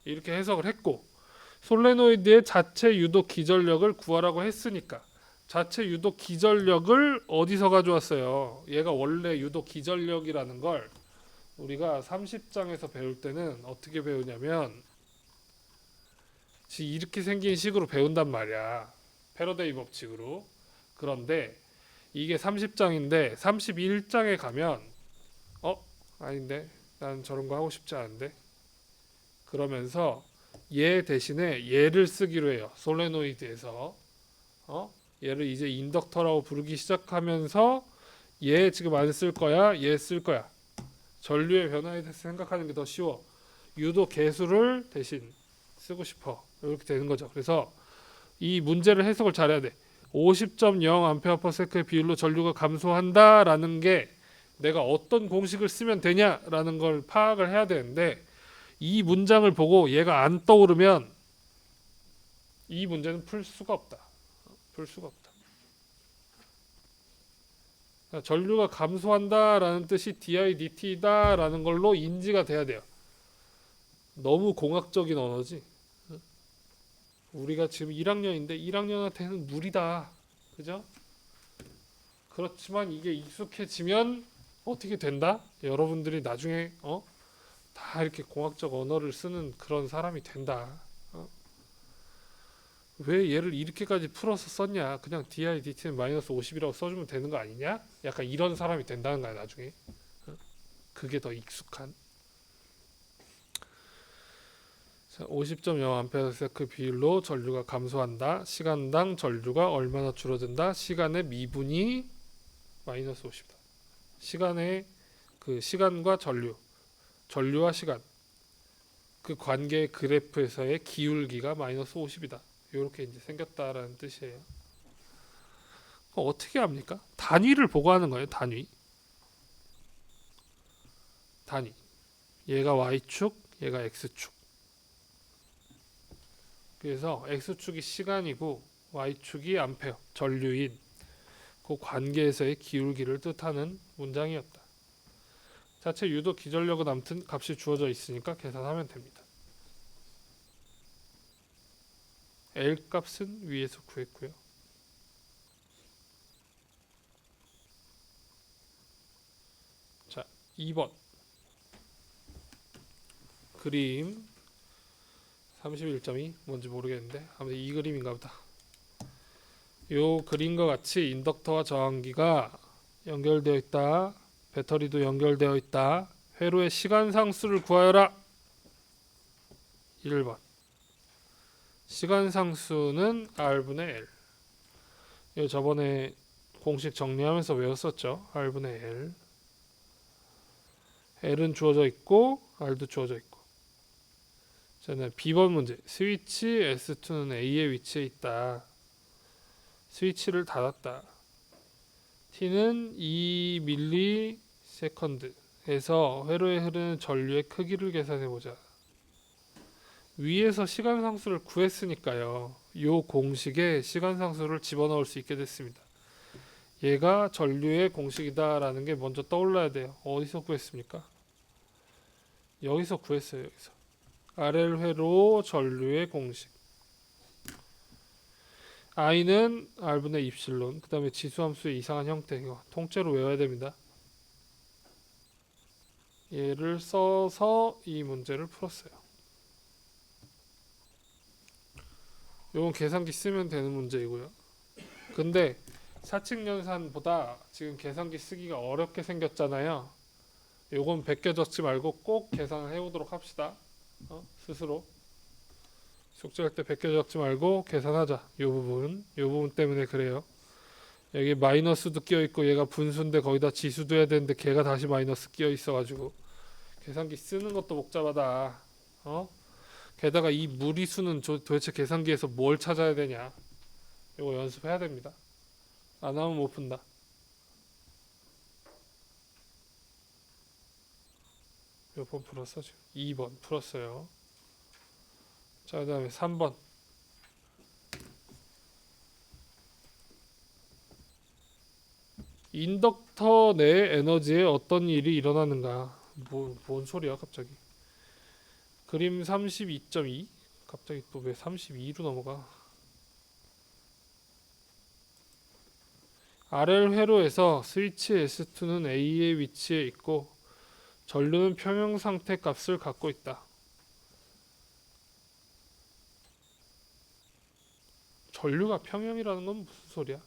이렇게 해석을 했고, 솔레노이드의 자체 유도 기전력을 구하라고 했으니까 자체 유도 기전력을 어디서 가져왔어요? 얘가 원래 유도 기전력이라는 걸 우리가 30장에서 배울 때는 어떻게 배우냐면 이렇게 생긴 식으로 배운단 말이야. 패러데이 법칙으로. 그런데 이게 30장인데 31장에 가면 아닌데 난 저런 거 하고 싶지 않은데 그러면서 얘 대신에 얘를 쓰기로 해요. 솔레노이드에서 얘를 이제 인덕터라고 부르기 시작하면서 얘 지금 안 쓸 거야, 얘 쓸 거야. 전류의 변화에 대해서 생각하는 게 더 쉬워. 유도 계수를 대신 쓰고 싶어. 이렇게 되는 거죠. 그래서 이 문제를 해석을 잘해야 돼. 50.0A/s의 비율로 전류가 감소한다라는 게 내가 어떤 공식을 쓰면 되냐라는 걸 파악을 해야 되는데 이 문장을 보고 얘가 안 떠오르면 이 문제는 풀 수가 없다. 풀 수가 없다. 그러니까 전류가 감소한다라는 뜻이 dIdt다라는 걸로 인지가 돼야 돼요. 너무 공학적인 언어지. 우리가 지금 1학년인데 1학년한테는 무리다. 그죠? 그렇지만 이게 익숙해지면 어떻게 된다? 여러분들이 나중에 다 이렇게 공학적 언어를 쓰는 그런 사람이 된다. 왜 얘를 이렇게까지 풀어서 썼냐? 그냥 dIdt는 마이너스 50이라고 써주면 되는 거 아니냐? 약간 이런 사람이 된다는 거야 나중에. 그게 더 익숙한. 50.0A/s 비율로 전류가 감소한다. 시간당 전류가 얼마나 줄어든다? 시간의 미분이 마이너스 50이다. 시간의 그 시간과 전류와 시간 그 관계의 그래프에서의 기울기가 마이너스 50이다. 이렇게 이제 생겼다라는 뜻이에요. 어떻게 합니까? 단위를 보고 하는 거예요. 단위. 얘가 y축, 얘가 x축. 그래서 x축이 시간이고 y축이 암페어, 전류인 그 관계에서의 기울기를 뜻하는 문장이었다. 자체 유도 기전력은 아무튼 값이 주어져 있으니까 계산하면 됩니다. L 값은 위에서 구했고요. 자, 2번 그림 31점이 뭔지 모르겠는데 아무튼 이 그림인가 보다. 요 그림과 같이 인덕터와 저항기가 연결되어 있다. 배터리도 연결되어 있다. 회로의 시간 상수를 구하여라. 1번 시간 상수는 R분의 L. 이거 저번에 공식 정리하면서 외웠었죠. R분의 L. L은 주어져 있고 R도 주어져 있고. 자, B번 문제. 스위치 S2는 A의 위치에 있다. 스위치를 닫았다. T는 2ms에서 회로에 흐르는 전류의 크기를 계산해보자. 위에서 시간 상수를 구했으니까요. 이 공식에 시간 상수를 집어넣을 수 있게 됐습니다. 얘가 전류의 공식이다라는 게 먼저 떠올라야 돼요. 어디서 구했습니까? 여기서 구했어요. 여기서. RL 회로 전류의 공식. I는 R분의 입실론. 그 다음에 지수함수의 이상한 형태. 이거 통째로 외워야 됩니다. 얘를 써서 이 문제를 풀었어요. 요건 계산기 쓰면 되는 문제이고요. 근데 사칙연산보다 지금 계산기 쓰기가 어렵게 생겼잖아요. 요건 베껴 적지 말고 꼭 계산을 해보도록 합시다. 스스로 숙제할 때 베껴 적지 말고 계산하자. 요 부분 때문에 그래요. 여기 마이너스도 끼어 있고 얘가 분수인데 거기다 지수도 해야 되는데 걔가 다시 마이너스 끼어 있어가지고 계산기 쓰는 것도 복잡하다. 어? 게다가 이 무리수는 도대체 계산기에서 뭘 찾아야 되냐? 이거 연습해야 됩니다. 안 하면 못 푼다. 몇 번 풀었어 지금? 2번 풀었어요. 자, 그다음에 3번. 인덕터 내 에너지에 어떤 일이 일어나는가? 뭔 소리야 갑자기? 그림 32.2? 갑자기 또 왜 32로 넘어가? RL 회로에서 스위치 S2는 A의 위치에 있고 전류는 평형 상태 값을 갖고 있다. 전류가 평형이라는 건 무슨 소리야?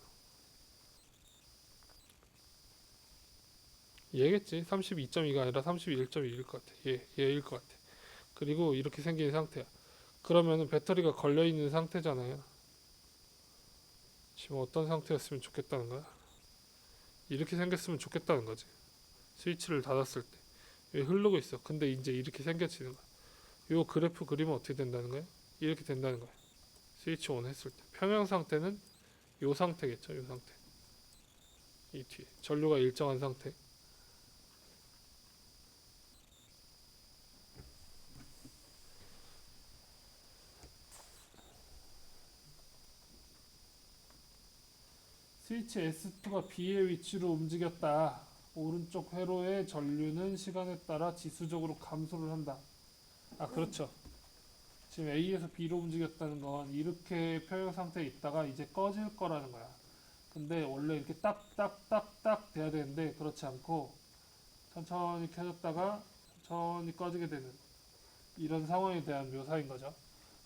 얘겠지. 32.2가 아니라 31.1일 것 같아. 얘일 것 같아. 그리고 이렇게 생긴 상태야. 그러면은 배터리가 걸려 있는 상태잖아요. 지금 어떤 상태였으면 좋겠다는 거야? 이렇게 생겼으면 좋겠다는 거지. 스위치를 닫았을 때. 왜 흐르고 있어? 근데 이제 이렇게 생겨지는 거야. 요 그래프 그리면 어떻게 된다는 거야? 이렇게 된다는 거야. 스위치 온 했을 때. 평형 상태는 요 상태겠죠. 요 상태. 이 뒤에. 전류가 일정한 상태. 스위치 S2가 B의 위치로 움직였다. 오른쪽 회로의 전류는 시간에 따라 지수적으로 감소를 한다. 아, 그렇죠. 지금 A에서 B로 움직였다는 건 이렇게 평형 상태에 있다가 이제 꺼질 거라는 거야. 근데 원래 이렇게 딱딱딱딱 돼야 되는데 그렇지 않고 천천히 켜졌다가 천천히 꺼지게 되는 이런 상황에 대한 묘사인 거죠.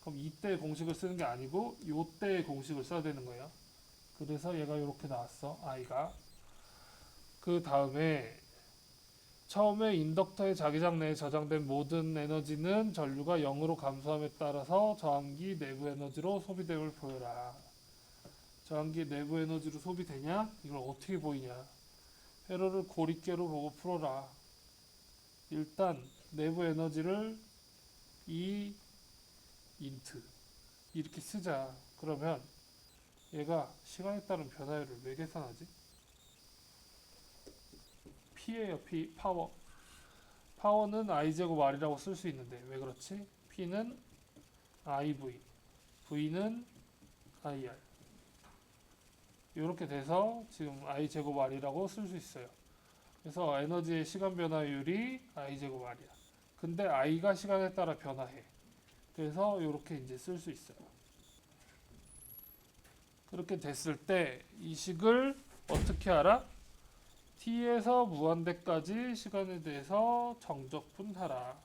그럼 이때 공식을 쓰는 게 아니고 요때의 공식을 써야 되는 거예요. 그래서 얘가 이렇게 나왔어. I가. 그 다음에 처음에 인덕터의 자기장 내에 저장된 모든 에너지는 전류가 0으로 감소함에 따라서 저항기 내부 에너지로 소비됨을 보여라. 저항기 내부 에너지로 소비되냐? 이걸 어떻게 보이냐? 회로를 고립계로 보고 풀어라. 일단 내부 에너지를 E 인트 이렇게 쓰자. 그러면 얘가 시간에 따른 변화율을 왜 계산하지? P예요. P. 파워. 파워는 I제곱 R이라고 쓸 수 있는데 왜 그렇지? P는 IV, V는 IR. 이렇게 돼서 지금 I제곱 R이라고 쓸 수 있어요. 그래서 에너지의 시간 변화율이 I제곱 R이야. 근데 I가 시간에 따라 변화해. 그래서 이렇게 이제 쓸 수 있어요. 그렇게 됐을 때 이 식을 어떻게 알아? t에서 무한대까지 시간에 대해서 정적분하라.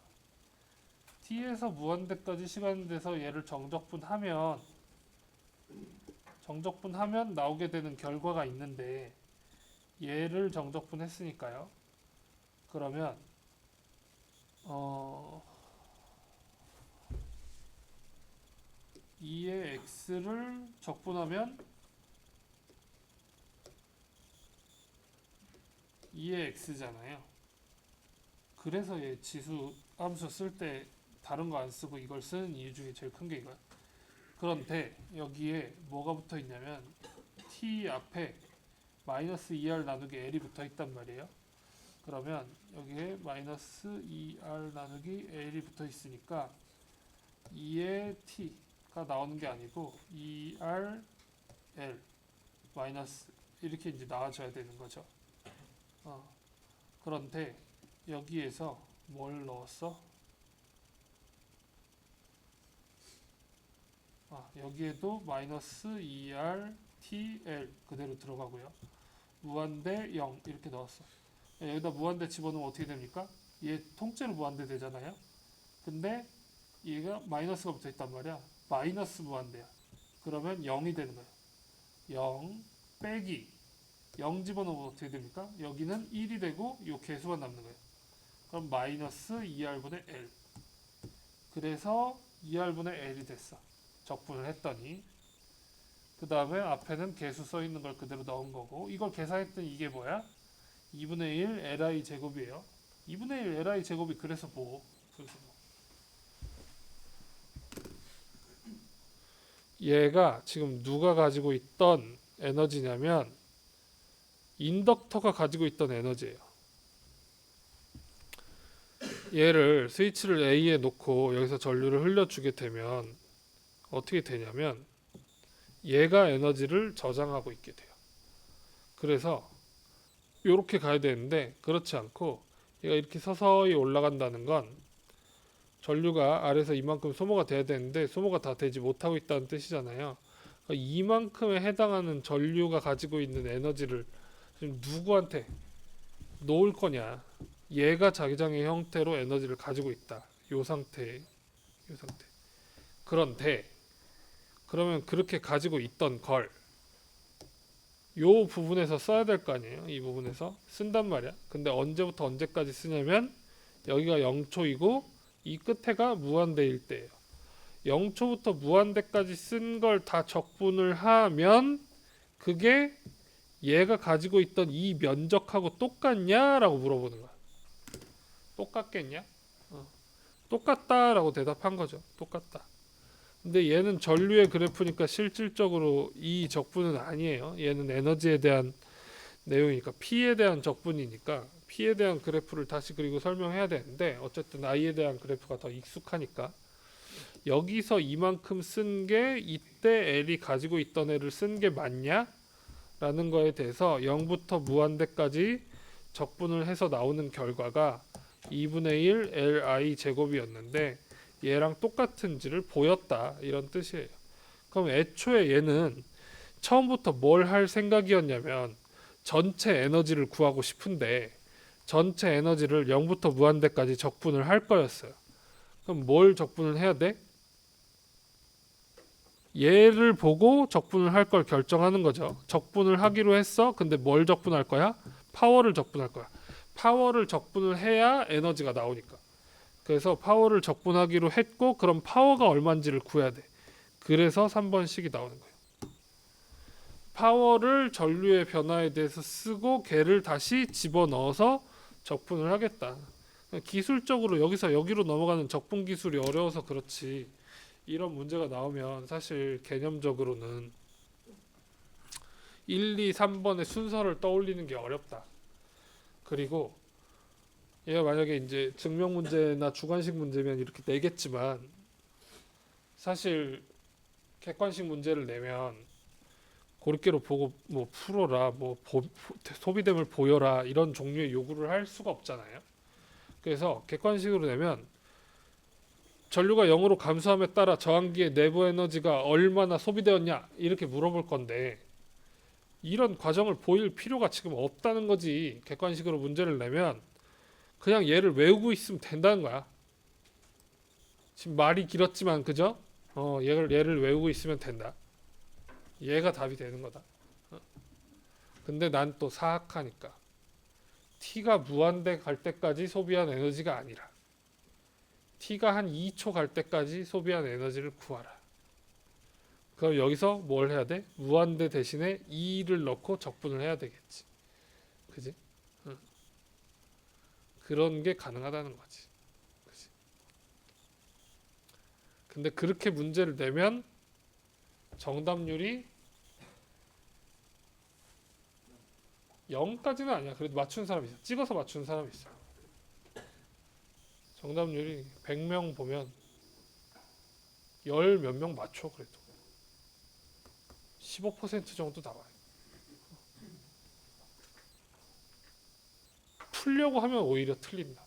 t에서 무한대까지 시간에 대해서 얘를 정적분하면 나오게 되는 결과가 있는데 얘를 정적분했으니까요. 그러면 2의 x를 적분하면 2의 x잖아요. 그래서 얘 지수 함수 쓸 때 다른 거 안 쓰고 이걸 쓰는 이유 중에 제일 큰 게 이거야. 그런데 여기에 뭐가 붙어 있냐면 t 앞에 마이너스 2r 나누기 l이 붙어 있단 말이에요. 그러면 여기에 마이너스 2r 나누기 l이 붙어 있으니까 2의 t가 나오는 게 아니고 2r l 마이너스 이렇게 이제 나와줘야 되는 거죠. 그런데 여기에서 뭘 넣었어? 여기에도 마이너스 2r tl 그대로 들어가고요. 무한대 0 이렇게 넣었어. 여기다 무한대 집어넣으면 어떻게 됩니까? 얘 통째로 무한대 되잖아요. 근데 얘가 마이너스가 붙어 있단 말이야. 마이너스 무한대야. 그러면 0이 되는 거야. 0 빼기 0 집어넣으면 어떻게 됩니까? 여기는 1이 되고 이 개수만 남는 거예요. 그럼 마이너스 2r분의 l. 그래서 2r분의 l이 됐어. 적분을 했더니 그 다음에 앞에는 개수 써 있는 걸 그대로 넣은 거고, 이걸 계산했더니 이게 뭐야? 2분의 1 li 제곱이에요. 2분의 1 li 제곱이 그래서 뭐? 얘가 지금 누가 가지고 있던 에너지냐면 인덕터가 가지고 있던 에너지예요. 얘를 스위치를 A에 놓고 여기서 전류를 흘려주게 되면 어떻게 되냐면 얘가 에너지를 저장하고 있게 돼요. 그래서 이렇게 가야 되는데 그렇지 않고 얘가 이렇게 서서히 올라간다는 건 전류가 아래에서 이만큼 소모가 돼야 되는데 소모가 다 되지 못하고 있다는 뜻이잖아요. 그러니까 이만큼에 해당하는 전류가 가지고 있는 에너지를 지금 누구한테 놓을 거냐. 얘가 자기장의 형태로 에너지를 가지고 있다. 요 상태. 그런데 그러면 그렇게 가지고 있던 걸 요 부분에서 써야 될 거 아니에요. 이 부분에서 쓴단 말이야. 근데 언제부터 언제까지 쓰냐면 여기가 0초이고 이 끝에가 무한대일 때예요. 0초부터 무한대까지 쓴 걸 다 적분을 하면 그게 얘가 가지고 있던 이 면적하고 똑같냐라고 물어보는 거야. 똑같겠냐? 똑같다라고 대답한 거죠. 똑같다. 근데 얘는 전류의 그래프니까 실질적으로 이 적분은 아니에요. 얘는 에너지에 대한 내용이니까 P에 대한 적분이니까 P에 대한 그래프를 다시 그리고 설명해야 되는데 어쨌든 I에 대한 그래프가 더 익숙하니까 여기서 이만큼 쓴 게 이때 L이 가지고 있던 애를 쓴 게 맞냐? 라는 거에 대해서 0부터 무한대까지 적분을 해서 나오는 결과가 2분의 1 Li 제곱이었는데 얘랑 똑같은지를 보였다 이런 뜻이에요. 그럼 애초에 얘는 처음부터 뭘 할 생각이었냐면 전체 에너지를 구하고 싶은데 전체 에너지를 0부터 무한대까지 적분을 할 거였어요. 그럼 뭘 적분을 해야 돼? 얘를 보고 적분을 할 걸 결정하는 거죠. 적분을 하기로 했어. 근데 뭘 적분할 거야? 파워를 적분할 거야. 파워를 적분을 해야 에너지가 나오니까. 그래서 파워를 적분하기로 했고 그럼 파워가 얼마인지를 구해야 돼. 그래서 3번식이 나오는 거예요. 파워를 전류의 변화에 대해서 쓰고 걔를 다시 집어넣어서 적분을 하겠다. 기술적으로 여기서 여기로 넘어가는 적분 기술이 어려워서 그렇지 이런 문제가 나오면 사실 개념적으로는 1, 2, 3번의 순서를 떠올리는 게 어렵다. 그리고 얘가 만약에 이제 증명 문제나 주관식 문제면 이렇게 내겠지만 사실 객관식 문제를 내면 고립계로 보고 뭐 풀어라 뭐 소비됨을 보여라 이런 종류의 요구를 할 수가 없잖아요. 그래서 객관식으로 내면 전류가 0으로 감소함에 따라 저항기의 내부 에너지가 얼마나 소비되었냐 이렇게 물어볼 건데 이런 과정을 보일 필요가 지금 없다는 거지. 객관식으로 문제를 내면 그냥 얘를 외우고 있으면 된다는 거야. 지금 말이 길었지만 그죠? 얘를 외우고 있으면 된다. 얘가 답이 되는 거다. 근데 난 또 사악하니까 T가 무한대 갈 때까지 소비한 에너지가 아니라 T가 한 2초 갈 때까지 소비한 에너지를 구하라. 그럼 여기서 뭘 해야 돼? 무한대 대신에 2를 넣고 적분을 해야 되겠지. 그지? 응. 그런 게 가능하다는 거지. 그지? 근데 그렇게 문제를 내면 정답률이 0까지는 아니야. 그래도 맞춘 사람이 있어. 찍어서 맞춘 사람이 있어. 정답률이 100명 보면 10 몇 명 맞춰. 그래도 15% 정도 나와요. 풀려고 하면 오히려 틀린다.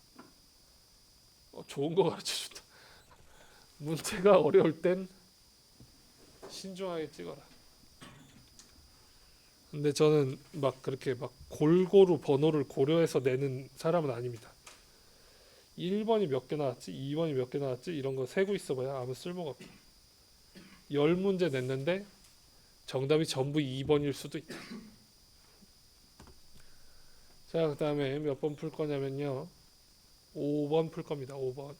좋은 거 가르쳐준다. 문제가 어려울 땐 신중하게 찍어라. 근데 저는 막 그렇게 막 골고루 번호를 고려해서 내는 사람은 아닙니다. 1번이 몇 개 나왔지? 2번이 몇 개 나왔지? 이런 거 세고 있어봐야 아무 쓸모가 없다. 10문제 냈는데 정답이 전부 2번일 수도 있다. 자, 그 다음에 몇 번 풀 거냐면요. 5번 풀 겁니다. 5번.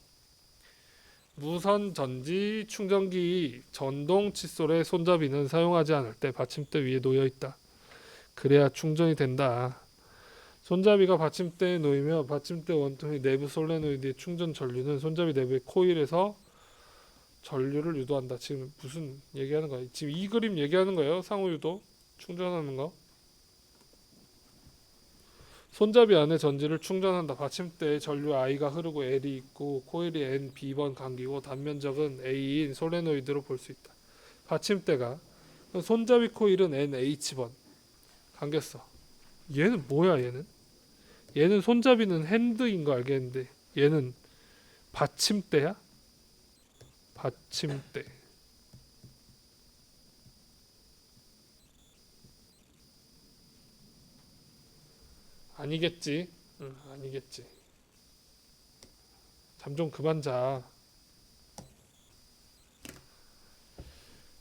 무선 전지 충전기 전동 칫솔의 손잡이는 사용하지 않을 때 받침대 위에 놓여 있다. 그래야 충전이 된다. 손잡이가 받침대에 놓이며 받침대 원통의 내부 솔레노이드의 충전 전류는 손잡이 내부의 코일에서 전류를 유도한다. 지금 무슨 얘기하는 거야? 지금 이 그림 얘기하는 거예요. 상호 유도 충전하는 거. 손잡이 안에 전지를 충전한다. 받침대에 전류 I가 흐르고 L이 있고 코일이 N, B번 간기고 단면적은 A인 솔레노이드로 볼 수 있다. 받침대가 손잡이 코일은 N, H번 감겼어. 얘는 뭐야 얘는 손잡이는 핸드인 거 알겠는데 얘는 받침대야? 받침대. 아니겠지. 응, 아니겠지. 잠 좀 그만 자.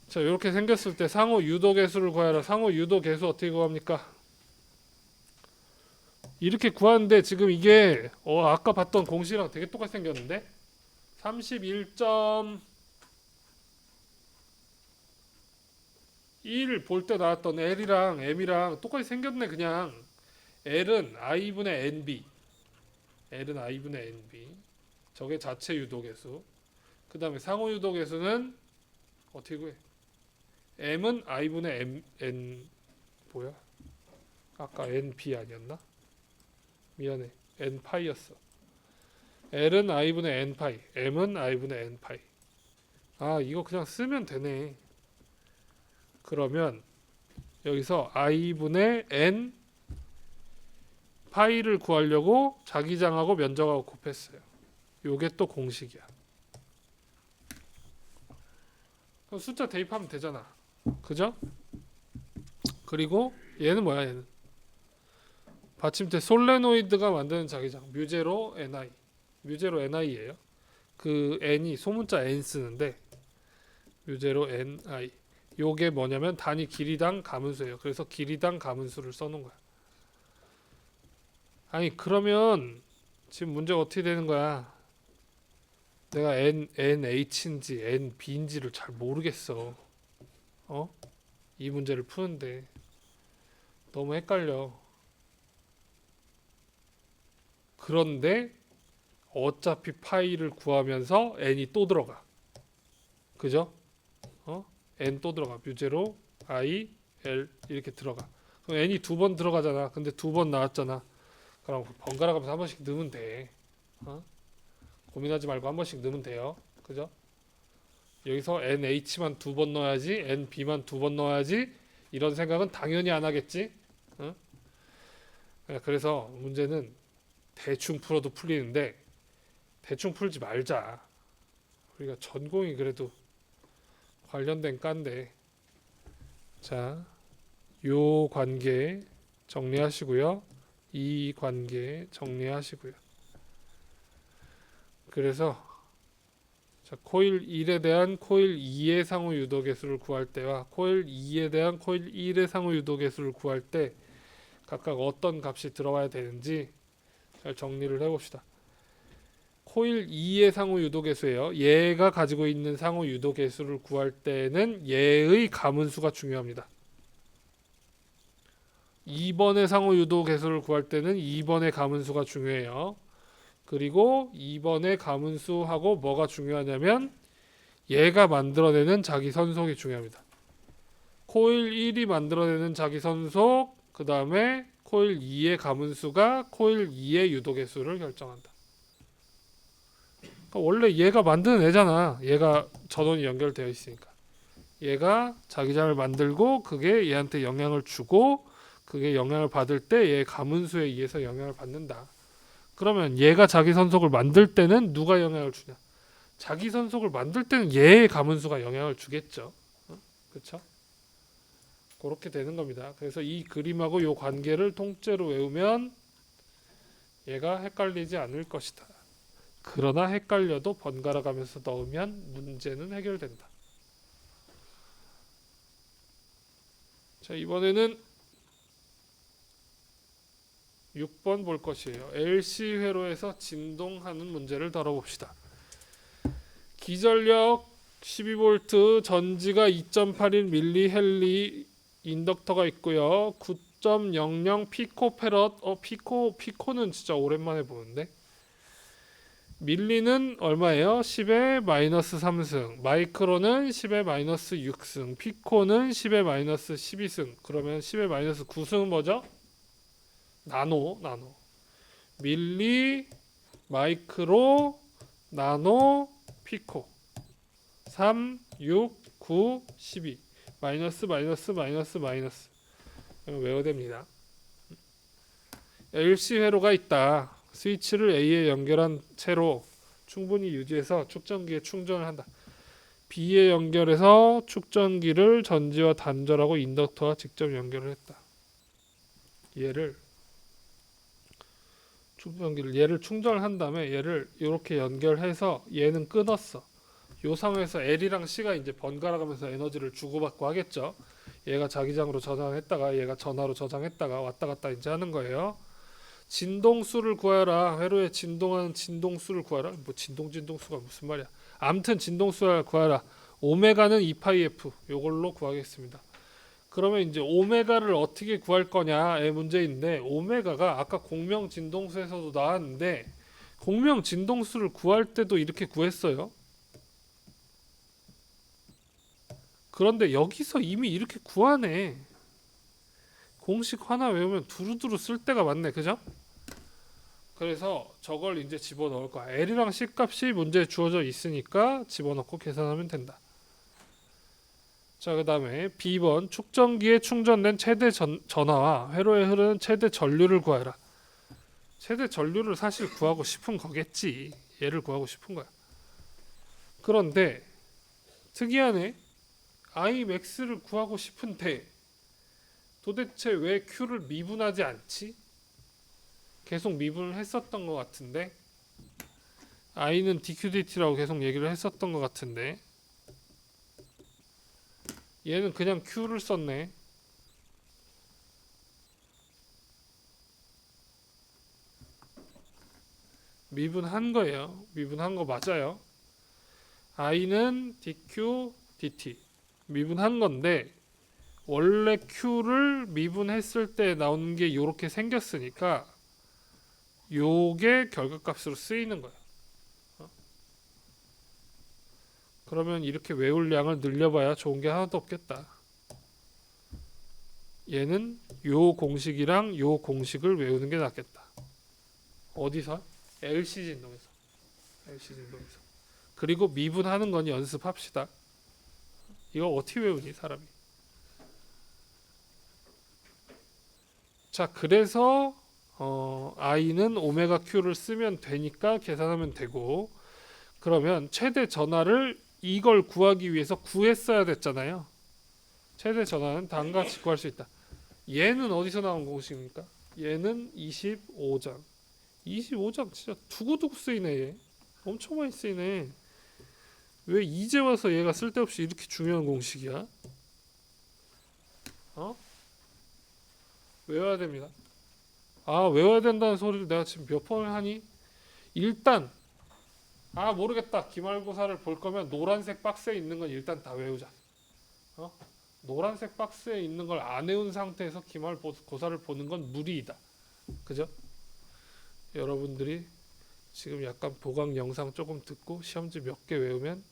자, 이렇게 생겼을 때 상호 유도 계수를 구하라. 상호 유도 계수 어떻게 구합니까? 이렇게 구하는데 지금 이게 아까 봤던 공식이랑 되게 똑같이 생겼는데 31.1 볼 때 나왔던 L이랑 M이랑 똑같이 생겼네. 그냥 L은 I분의 NB, L은 I분의 NB, 저게 자체 유도계수. 그 다음에 상호 유도계수는 어떻게 구해? M은 I분의 N 뭐야? 아까 NB 아니었나? 미안해, N파이였어. L은 I분의 N파이, M은 I분의 N파이. 아, 이거 그냥 쓰면 되네. 그러면 여기서 I분의 N 파이를 구하려고 자기장하고 면적하고 곱했어요. 요게 또 공식이야. 그럼 숫자 대입하면 되잖아. 그죠? 그리고 얘는 뭐야? 얘는 받침대 솔레노이드가 만드는 자기장 뮤제로 NI. 뮤제로 NI예요. 그 N이 소문자 N 쓰는데 뮤제로 NI. 요게 뭐냐면 단위 길이당 가문수예요. 그래서 길이당 가문수를 써놓은 거야. 아니 그러면 지금 문제가 어떻게 되는 거야? 내가 NH인지 NB인지를 잘 모르겠어. 이 문제를 푸는데 너무 헷갈려. 그런데 어차피 파이를 구하면서 n이 또 들어가. 그죠? n 또 들어가. 뮤제로 I, L 이렇게 들어가. 그럼 n이 두 번 들어가잖아. 근데 두 번 나왔잖아. 그럼 번갈아 가면서 한 번씩 넣으면 돼. 고민하지 말고 한 번씩 넣으면 돼요. 그죠? 여기서 NH만 두 번 넣어야지, NB만 두 번 넣어야지. 이런 생각은 당연히 안 하겠지. 그래서 문제는 대충 풀어도 풀리는데 대충 풀지 말자. 우리가 전공이 그래도 관련된 과인데. 자, 요 관계 정리하시고요. 이 관계 정리하시고요. 그래서 자, 코일 1에 대한 코일 2의 상호 유도 계수를 구할 때와 코일 2에 대한 코일 1의 상호 유도 계수를 구할 때 각각 어떤 값이 들어와야 되는지 잘 정리를 해봅시다. 코일 2의 상호 유도 계수예요. 얘가 가지고 있는 상호 유도 계수를 구할 때는 얘의 가문수가 중요합니다. 2번의 상호 유도 계수를 구할 때는 2번의 가문수가 중요해요. 그리고 2번의 가문수하고 뭐가 중요하냐면 얘가 만들어내는 자기 선속이 중요합니다. 코일 1이 만들어내는 자기 선속, 그 다음에 코일 2의 가문수가 코일 2의 유도계수를 결정한다. 그러니까 원래 얘가 만드는 애잖아. 얘가 전원이 연결되어 있으니까. 얘가 자기장을 만들고 그게 얘한테 영향을 주고 그게 영향을 받을 때 얘 가문수에 의해서 영향을 받는다. 그러면 얘가 자기 선속을 만들 때는 누가 영향을 주냐? 자기 선속을 만들 때는 얘의 가문수가 영향을 주겠죠. 그렇죠? 그렇게 되는 겁니다. 그래서 이 그림하고 이 관계를 통째로 외우면 얘가 헷갈리지 않을 것이다. 그러나 헷갈려도 번갈아 가면서 넣으면 문제는 해결된다. 자, 이번에는 6번 볼 것이에요. LC 회로에서 진동하는 문제를 다뤄봅시다. 기전력 12V, 전지가 2.81 밀리헬리 인덕터가 있고요. 9.00 피코페럿. 피코는 진짜 오랜만에 보는데. 밀리는 얼마예요? 10의 마이너스 3승. 마이크로는 10의 마이너스 6승. 피코는 10의 마이너스 12승. 그러면 10의 마이너스 9승은 뭐죠? 나노. 밀리, 마이크로, 나노, 피코. 3, 6, 9, 12. 마이너스. 외워야 됩니다. LC 회로가 있다. 스위치를 A에 연결한 채로 충분히 유지해서 축전기에 충전을 한다. B에 연결해서 축전기를 전지와 단절하고 인덕터와 직접 연결을 했다. 얘를 충전을 한 다음에 얘를 이렇게 연결해서 얘는 끊었어. 요 상황에서 L이랑 C가 이제 번갈아 가면서 에너지를 주고받고 하겠죠. 얘가 자기장으로 저장했다가 얘가 전하로 저장했다가 왔다 갔다 이제 하는 거예요. 진동수를 구하라. 회로에 진동하는 진동수를 구하라. 뭐 진동수가 무슨 말이야. 암튼 진동수를 구하라. 오메가는 2파이F. 요걸로 구하겠습니다. 그러면 이제 오메가를 어떻게 구할 거냐의 문제인데, 오메가가 아까 공명 진동수에서도 나왔는데 공명 진동수를 구할 때도 이렇게 구했어요. 그런데 여기서 이미 이렇게 구하네. 공식 하나 외우면 두루두루 쓸 데가 많네. 그죠? 그래서 저걸 이제 집어넣을 거야. L이랑 C 값이 문제에 주어져 있으니까 집어넣고 계산하면 된다. 자, 그 다음에 B번 축전기에 충전된 최대 전하와 회로에 흐르는 최대 전류를 구하라. 최대 전류를 사실 구하고 싶은 거겠지. 얘를 구하고 싶은 거야. 그런데 특이하네. Imax를 구하고 싶은데 도대체 왜 Q를 미분하지 않지? 계속 미분을 했었던 것 같은데, I는 dQdt라고 계속 얘기를 했었던 것 같은데, 얘는 그냥 Q를 썼네. 미분한 거예요. 미분한 거 맞아요. I는 dQ dt 미분한 건데, 원래 Q를 미분했을 때 나오는 게 이렇게 생겼으니까 요게 결과값으로 쓰이는 거야. 그러면 이렇게 외울 양을 늘려봐야 좋은 게 하나도 없겠다. 얘는 요 공식이랑 요 공식을 외우는 게 낫겠다. 어디서? LC 진동에서. 그리고 미분하는 건 연습합시다. 이거 어떻게 외우니 사람이? 자, 그래서 I는 오메가 Q를 쓰면 되니까 계산하면 되고, 그러면 최대 전하를 이걸 구하기 위해서 구했어야 됐잖아요. 최대 전하는 다음같이 구할 수 있다. 얘는 어디서 나온 공식입니까? 얘는 25장. 25장 진짜 두고두고 쓰이네. 얘. 엄청 많이 쓰이네. 왜 이제 와서 얘가 쓸데없이 이렇게 중요한 공식이야? 외워야 됩니다. 외워야 된다는 소리를 내가 지금 몇 번을 하니? 일단 모르겠다. 기말고사를 볼 거면 노란색 박스에 있는 건 일단 다 외우자. 노란색 박스에 있는 걸 안 외운 상태에서 기말고사를 보는 건 무리이다. 그죠? 여러분들이 지금 약간 보강 영상 조금 듣고 시험지 몇 개 외우면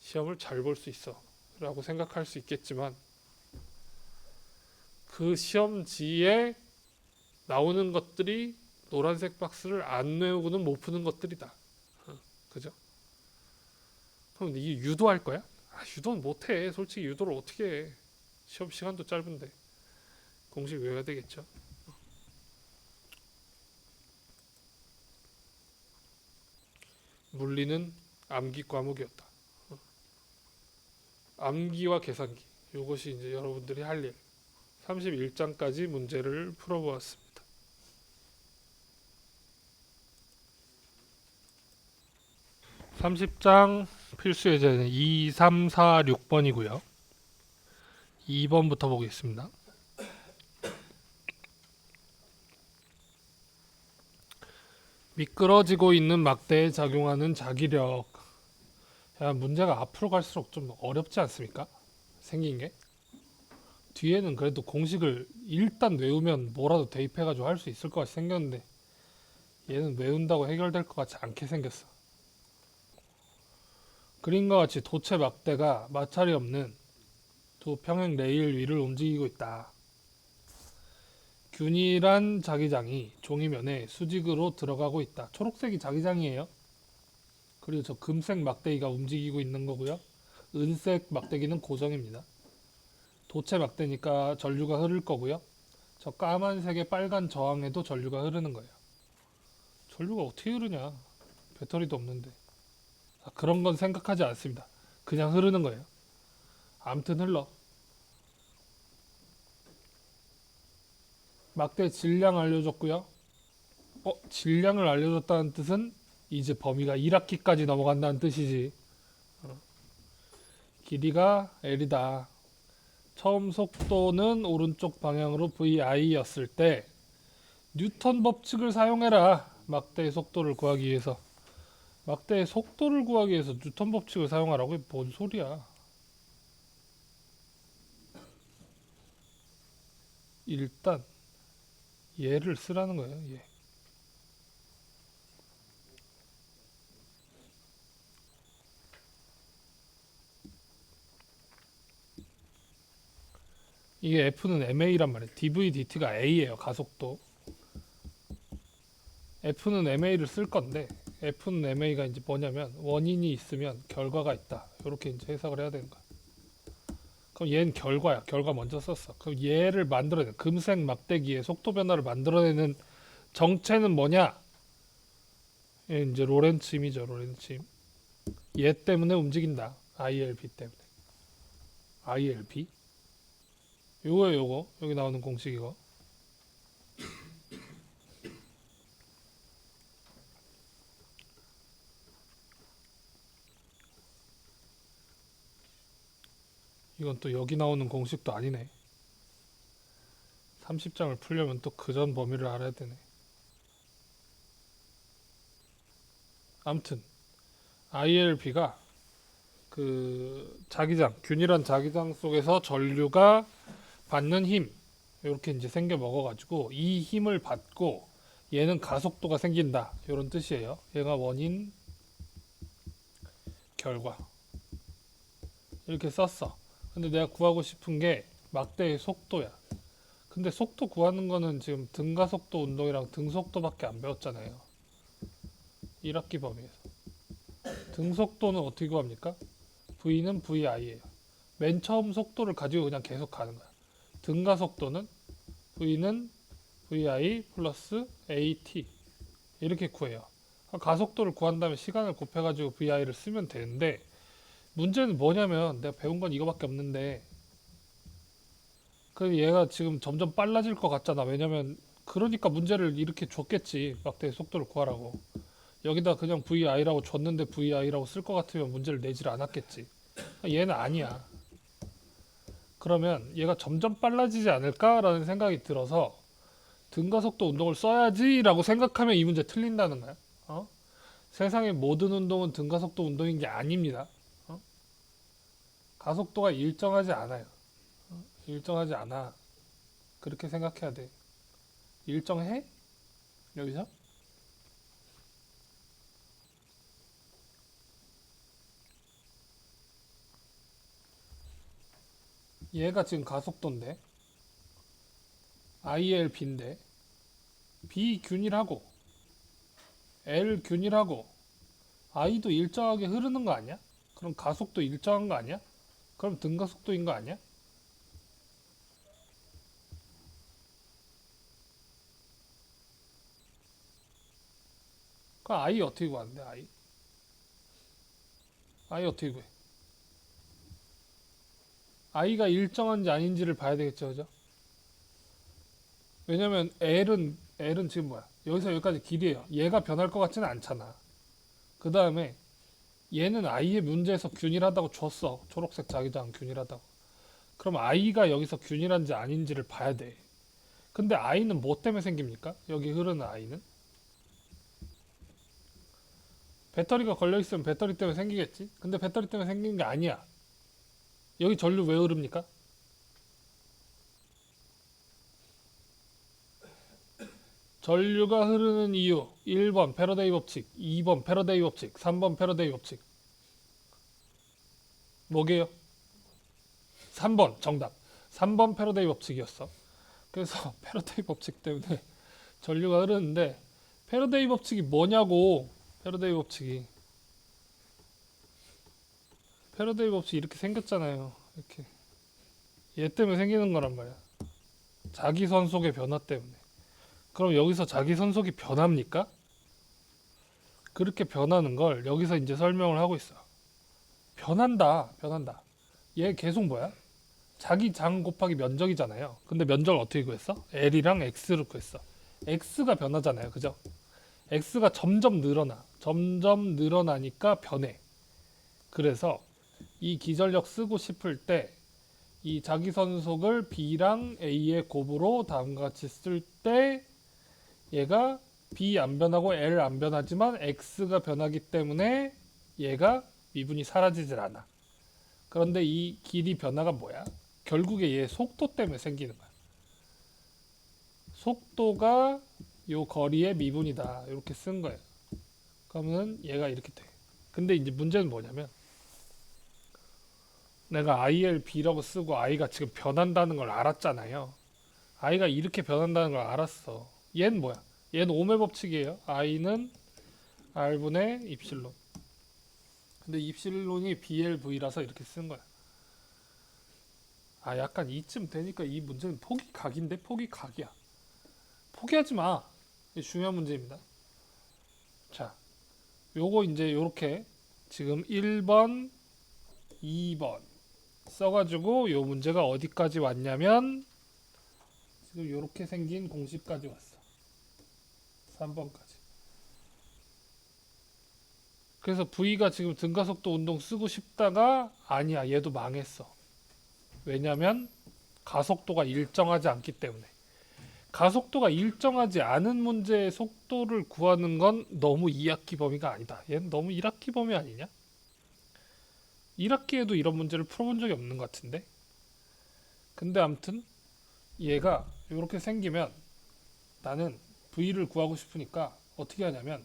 시험을 잘 볼 수 있어 라고 생각할 수 있겠지만, 그 시험지에 나오는 것들이 노란색 박스를 안 외우고는 못 푸는 것들이다. 그죠? 그럼 이게 유도할 거야? 유도는 못해. 솔직히 유도를 어떻게 해? 시험 시간도 짧은데. 공식 외워야 되겠죠. 물리는 암기 과목이었다. 암기와 계산기. 이것이 이제 여러분들이 할 일. 31장까지 문제를 풀어보았습니다. 30장 필수 예제는 2, 3, 4, 6번이고요. 2번부터 보겠습니다. 미끄러지고 있는 막대에 작용하는 자기력. 야, 문제가 앞으로 갈수록 좀 어렵지 않습니까? 생긴 게. 뒤에는 그래도 공식을 일단 외우면 뭐라도 대입해가지고 할 수 있을 것 같이 생겼는데 얘는 외운다고 해결될 것 같지 않게 생겼어. 그림과 같이 도체 막대가 마찰이 없는 두 평행 레일 위를 움직이고 있다. 균일한 자기장이 종이면에 수직으로 들어가고 있다. 초록색이 자기장이에요. 그리고 저 금색 막대기가 움직이고 있는 거고요. 은색 막대기는 고정입니다. 도체 막대니까 전류가 흐를 거고요. 저 까만색의 빨간 저항에도 전류가 흐르는 거예요. 전류가 어떻게 흐르냐? 배터리도 없는데. 그런 건 생각하지 않습니다. 그냥 흐르는 거예요. 아무튼 흘러. 막대 질량 알려줬고요. 질량을 알려줬다는 뜻은 이제 범위가 1학기까지 넘어간다는 뜻이지. 길이가 L이다. 처음 속도는 오른쪽 방향으로 VI였을 때 뉴턴 법칙을 사용해라. 막대의 속도를 구하기 위해서. 막대의 속도를 구하기 위해서 뉴턴 법칙을 사용하라고? 뭔 소리야? 일단 얘를 쓰라는 거예요. 얘. 이게 F는 MA란 말이에요. dv dt가 A예요. 가속도. F는 MA를 쓸 건데 F는 MA가 이제 뭐냐면 원인이 있으면 결과가 있다. 이렇게 이제 해석을 해야 되는 거야. 그럼 얘는 결과야. 결과 먼저 썼어. 그럼 얘를 만들어내는 금색 막대기의 속도 변화를 만들어내는 정체는 뭐냐? 얘 이제 로렌츠 힘이죠. 로렌츠 힘. 얘 때문에 움직인다. ILB 때문에. ILB? 요거예요, 요거. 여기 나오는 공식 이거. 이건 또 여기 나오는 공식도 아니네. 30장을 풀려면 또 그 전 범위를 알아야 되네. 아무튼 ILB가 그 자기장, 균일한 자기장 속에서 전류가 받는 힘 이렇게 이제 생겨 먹어가지고 이 힘을 받고 얘는 가속도가 생긴다 이런 뜻이에요. 얘가 원인, 결과 이렇게 썼어. 근데 내가 구하고 싶은 게 막대의 속도야. 근데 속도 구하는 거는 지금 등가속도 운동이랑 등속도밖에 안 배웠잖아요. 1학기 범위에서. 등속도는 어떻게 구합니까? V는 VI예요. 맨 처음 속도를 가지고 그냥 계속 가는 거야. 등가속도는 V는 VI 플러스 AT 이렇게 구해요. 가속도를 구한 다음에 시간을 곱해가지고 VI를 쓰면 되는데 문제는 뭐냐면 내가 배운 건 이거밖에 없는데 그 얘가 지금 점점 빨라질 것 같잖아. 왜냐면 그러니까 문제를 이렇게 줬겠지. 막대의 속도를 구하라고. 여기다 그냥 VI라고 줬는데 VI라고 쓸 것 같으면 문제를 내질 않았겠지. 얘는 아니야. 그러면 얘가 점점 빨라지지 않을까라는 생각이 들어서 등가속도 운동을 써야지라고 생각하면 이 문제 틀린다는 거야. 어? 세상의 모든 운동은 등가속도 운동인 게 아닙니다. 어? 가속도가 일정하지 않아요. 일정하지 않아. 그렇게 생각해야 돼. 일정해? 여기서? 얘가 지금 가속도인데 ILB인데 B 균일하고 L 균일하고 I도 일정하게 흐르는 거 아니야? 그럼 가속도 일정한 거 아니야? 그럼 등가속도인 거 아니야? 그 I 어떻게 구하는데 I? I 어떻게 구해? I가 일정한지 아닌지를 봐야 되겠죠, 그죠? 왜냐면 L은 지금 뭐야? 여기서 여기까지 길이에요. 얘가 변할 것 같지는 않잖아. 그 다음에 얘는 I의 문제에서 균일하다고 줬어. 초록색 자기장 균일하다고. 그럼 I가 여기서 균일한지 아닌지를 봐야 돼. 근데 I는 뭐 때문에 생깁니까? 여기 흐르는 I는? 배터리가 걸려있으면 배터리 때문에 생기겠지. 근데 배터리 때문에 생기는 게 아니야. 여기 전류 왜 흐릅니까? 전류가 흐르는 이유 1번 패러데이 법칙, 2번 패러데이 법칙, 3번 패러데이 법칙. 뭐게요? 3번 정답. 3번 패러데이 법칙이었어. 그래서 패러데이 법칙 때문에 전류가 흐르는데, 패러데이 법칙이 뭐냐고. 패러데이 법칙이 패러데이 법칙이 이렇게 생겼잖아요. 이렇게 얘 때문에 생기는 거란 말이야. 자기 선속의 변화 때문에. 그럼 여기서 자기 선속이 변합니까? 그렇게 변하는 걸 여기서 이제 설명을 하고 있어. 변한다, 변한다. 얘 계속 뭐야? 자기 장 곱하기 면적이잖아요. 근데 면적을 어떻게 구했어? L이랑 X를 구했어. X가 변하잖아요. 그죠? X가 점점 늘어나. 점점 늘어나니까 변해. 그래서 이 기전력 쓰고 싶을 때 이 자기선속을 B랑 A의 곱으로 다음과 같이 쓸 때 얘가 B 안 변하고 L 안 변하지만 X가 변하기 때문에 얘가 미분이 사라지질 않아. 그런데 이 길이 변화가 뭐야? 결국에 얘 속도 때문에 생기는 거야. 속도가 요 거리의 미분이다. 이렇게 쓴 거예요. 그러면 얘가 이렇게 돼. 근데 이제 문제는 뭐냐면, 내가 ILB라고 쓰고 I가 지금 변한다는 걸 알았잖아요. I가 이렇게 변한다는 걸 알았어. 얘는 뭐야? 얘는 오메 법칙이에요. I는 R분의 입실론. 근데 입실론이 BLV라서 이렇게 쓴 거야. 아, 약간 이쯤 되니까 이 문제는 포기 각인데? 포기 각이야. 포기하지 마. 이게 중요한 문제입니다. 자, 요거 이제 요렇게 지금 1번, 2번 써가지고 요 문제가 어디까지 왔냐면 지금 요렇게 생긴 공식까지 왔어. 3번까지. 그래서 V가 지금 등가속도 운동 쓰고 싶다가 아니야, 얘도 망했어. 왜냐면 가속도가 일정하지 않기 때문에. 가속도가 일정하지 않은 문제의 속도를 구하는 건 너무 2학기 범위가 아니다. 얘는 너무 1학기 범위 아니냐? 1학기에도 이런 문제를 풀어본 적이 없는 것 같은데. 근데 아무튼 얘가 이렇게 생기면 나는 V를 구하고 싶으니까 어떻게 하냐면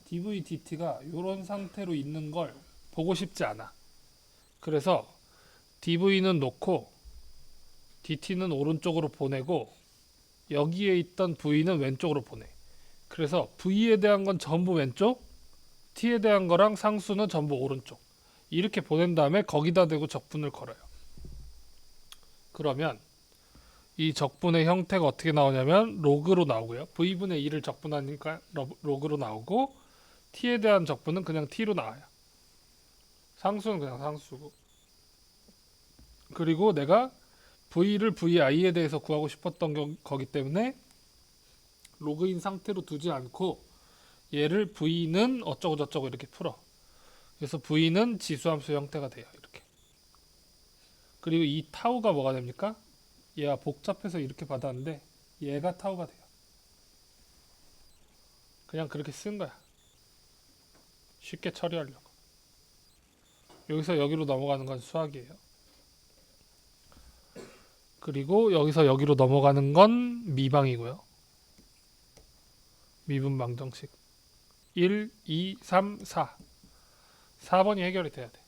dv dt가 이런 상태로 있는 걸 보고 싶지 않아. 그래서 dv는 놓고 dt는 오른쪽으로 보내고 여기에 있던 v는 왼쪽으로 보내. 그래서 v에 대한 건 전부 왼쪽, t에 대한 거랑 상수는 전부 오른쪽. 이렇게 보낸 다음에 거기다 대고 적분을 걸어요. 그러면 이 적분의 형태가 어떻게 나오냐면 로그로 나오고요. v분의 2를 적분하니까 로그로 나오고, t에 대한 적분은 그냥 t로 나와요. 상수는 그냥 상수고. 그리고 내가 v를 vi에 대해서 구하고 싶었던 거기 때문에 로그인 상태로 두지 않고 얘를 v는 어쩌고 저쩌고 이렇게 풀어. 그래서 v는 지수함수 형태가 돼요. 이렇게. 그리고 이 타우가 뭐가 됩니까? 얘가 복잡해서 이렇게 받았는데 얘가 타우가 돼요. 그냥 그렇게 쓴 거야. 쉽게 처리하려고. 여기서 여기로 넘어가는 건 수학이에요. 그리고 여기서 여기로 넘어가는 건 미방이고요. 미분 방정식 1, 2, 3, 4. 4번이 해결이 돼야 돼.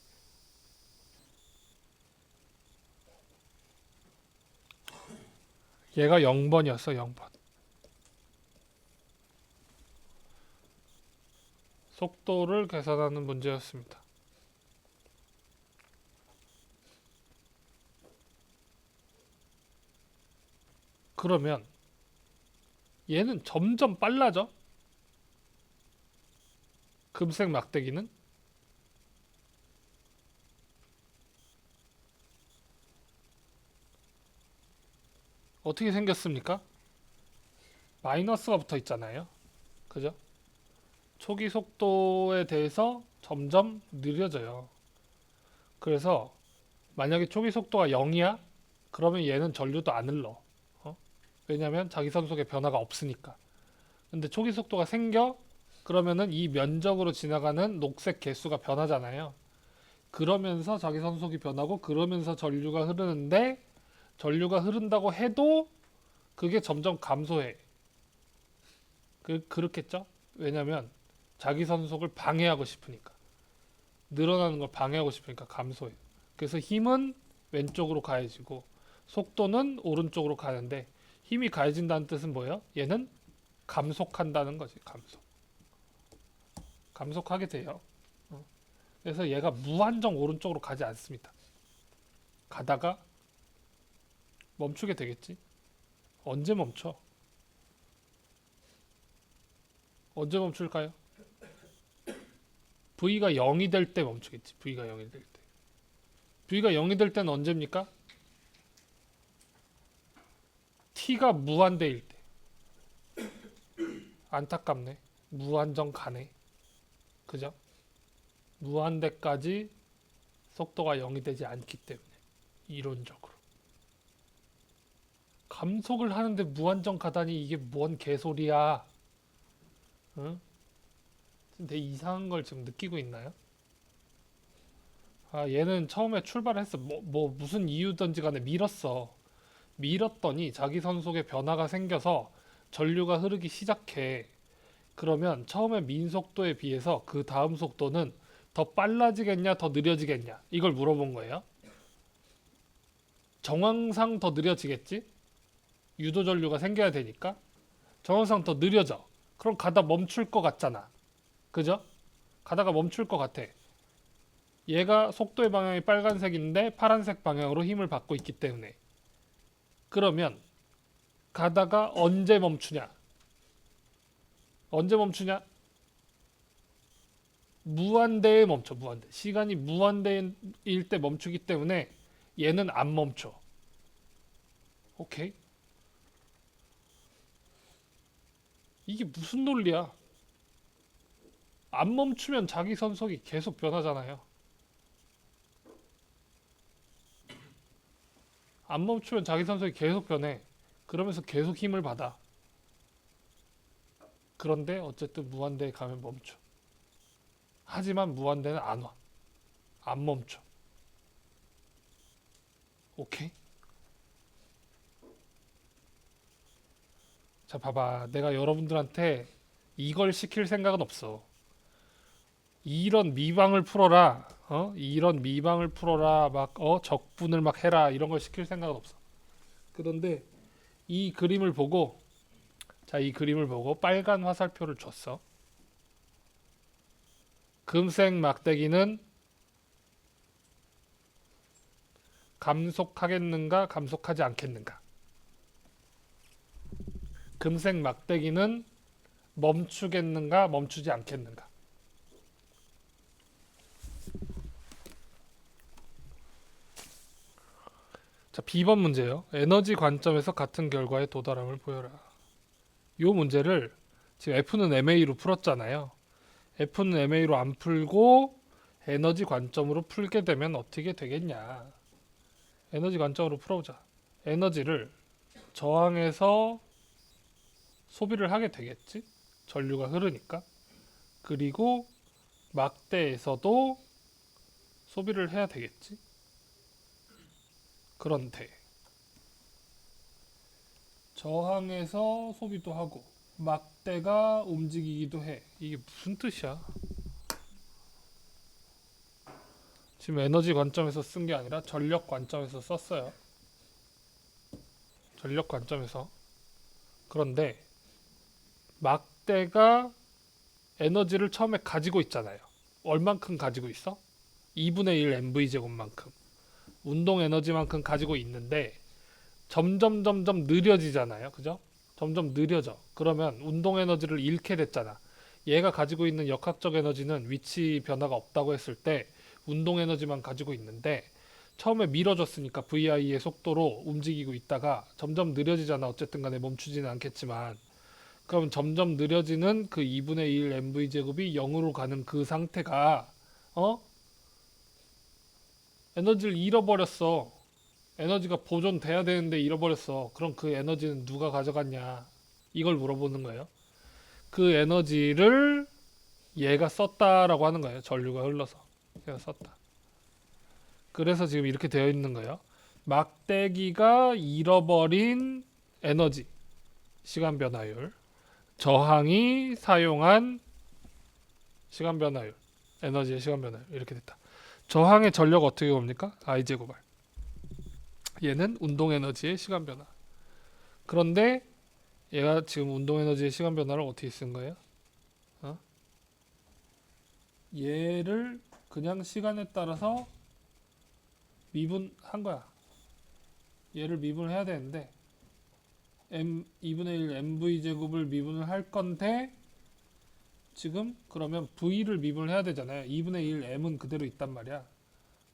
얘가 0번이었어. 0번. 속도를 계산하는 문제였습니다. 그러면 얘는 점점 빨라져. 금색 막대기는 어떻게 생겼습니까? 마이너스가 붙어 있잖아요. 그죠? 초기 속도에 대해서 점점 느려져요. 그래서 만약에 초기 속도가 0이야? 그러면 얘는 전류도 안 흘러. 왜냐면 자기 선속의 변화가 없으니까. 근데 초기 속도가 생겨? 그러면은 이 면적으로 지나가는 녹색 개수가 변하잖아요. 그러면서 자기 선속이 변하고 그러면서 전류가 흐르는데 전류가 흐른다고 해도 그게 점점 감소해. 그렇겠죠? 왜냐면 자기 선속을 방해하고 싶으니까. 늘어나는 걸 방해하고 싶으니까 감소해. 그래서 힘은 왼쪽으로 가해지고 속도는 오른쪽으로 가는데 힘이 가해진다는 뜻은 뭐예요? 얘는 감속한다는 거지. 감속하게 돼요. 그래서 얘가 무한정 오른쪽으로 가지 않습니다. 가다가 멈추게 되겠지. 언제 멈춰? 언제 멈출까요? V가 0이 될 때 멈추겠지. V가 0이 될 때. V가 0이 될 때는 언제입니까? T가 무한대일 때. 안타깝네. 무한정 가네. 그죠? 무한대까지 속도가 0이 되지 않기 때문에. 이론적으로. 감속을 하는데 무한정 가다니 이게 뭔 개소리야. 응? 되게 이상한 걸 지금 느끼고 있나요? 아, 얘는 처음에 출발했어. 무슨 이유든지 간에 밀었어. 밀었더니 자기 선속에 변화가 생겨서 전류가 흐르기 시작해. 그러면 처음에 민 속도에 비해서 그 다음 속도는 더 빨라지겠냐, 더 느려지겠냐? 이걸 물어본 거예요. 정황상 더 느려지겠지? 유도 전류가 생겨야 되니까. 정황상 더 느려져. 그럼 가다 멈출 것 같잖아. 그죠? 가다가 멈출 것 같아. 얘가 속도의 방향이 빨간색인데 파란색 방향으로 힘을 받고 있기 때문에. 그러면 가다가 언제 멈추냐? 언제 멈추냐? 무한대에 멈춰, 무한대. 시간이 무한대일 때 멈추기 때문에 얘는 안 멈춰. 오케이? 이게 무슨 논리야? 안 멈추면 자기 선속이 계속 변하잖아요. 안 멈추면 자기 선속이 계속 변해. 그러면서 계속 힘을 받아. 그런데 어쨌든 무한대에 가면 멈춰. 하지만 무한대는 안 와. 안 멈춰. 오케이? 자, 봐봐. 내가 여러분들한테 이걸 시킬 생각은 없어. 이런 미방을 풀어라. 이런 미방을 풀어라. 막, 적분을 막 해라. 이런 걸 시킬 생각은 없어. 그런데 이 그림을 보고, 자, 이 그림을 보고 빨간 화살표를 줬어. 금색 막대기는 감속하겠는가, 감속하지 않겠는가. 금색 막대기는 멈추겠는가, 멈추지 않겠는가. 자, B번 문제요. 에너지 관점에서 같은 결과에 도달함을 보여라. 이 문제를 지금 F는 MA로 풀었잖아요. F는 MA로 안 풀고 에너지 관점으로 풀게 되면 어떻게 되겠냐. 에너지 관점으로 풀어보자. 에너지를 저항해서 소비를 하게 되겠지. 전류가 흐르니까. 그리고 막대에서도 소비를 해야 되겠지. 그런데 저항해서 소비도 하고 막대가 움직이기도 해. 이게 무슨 뜻이야? 지금 에너지 관점에서 쓴 게 아니라 전력 관점에서 썼어요. 전력 관점에서. 그런데 막대가 에너지를 처음에 가지고 있잖아요. 얼만큼 가지고 있어? 2분의 1 MV제곱만큼. 운동 에너지만큼 가지고 있는데 점점 느려지잖아요. 그죠? 점점 느려져. 그러면 운동 에너지를 잃게 됐잖아. 얘가 가지고 있는 역학적 에너지는 위치 변화가 없다고 했을 때 운동 에너지만 가지고 있는데 처음에 밀어줬으니까 VI의 속도로 움직이고 있다가 점점 느려지잖아. 어쨌든 간에 멈추지는 않겠지만 그럼 점점 느려지는 그 2분의 1 MV제곱이 0으로 가는 그 상태가 에너지를 잃어버렸어. 에너지가 보존돼야 되는데 잃어버렸어. 그럼 그 에너지는 누가 가져갔냐? 이걸 물어보는 거예요. 그 에너지를 얘가 썼다라고 하는 거예요. 전류가 흘러서 얘가 썼다. 그래서 지금 이렇게 되어 있는 거예요. 막대기가 잃어버린 에너지, 시간 변화율, 저항이 사용한 시간 변화율, 에너지의 시간 변화율 이렇게 됐다. 저항의 전력 어떻게 봅니까? I 제곱 R. 얘는 운동 에너지의 시간 변화. 그런데 얘가 지금 운동 에너지의 시간 변화를 어떻게 쓴 거예요? 어? 얘를 그냥 시간에 따라서 미분한 거야. 얘를 미분해야 되는데 m 2분의 1 mv 제곱을 미분을 할 건데 지금 그러면 v를 미분을 해야 되잖아요. 2분의 1 m은 그대로 있단 말이야.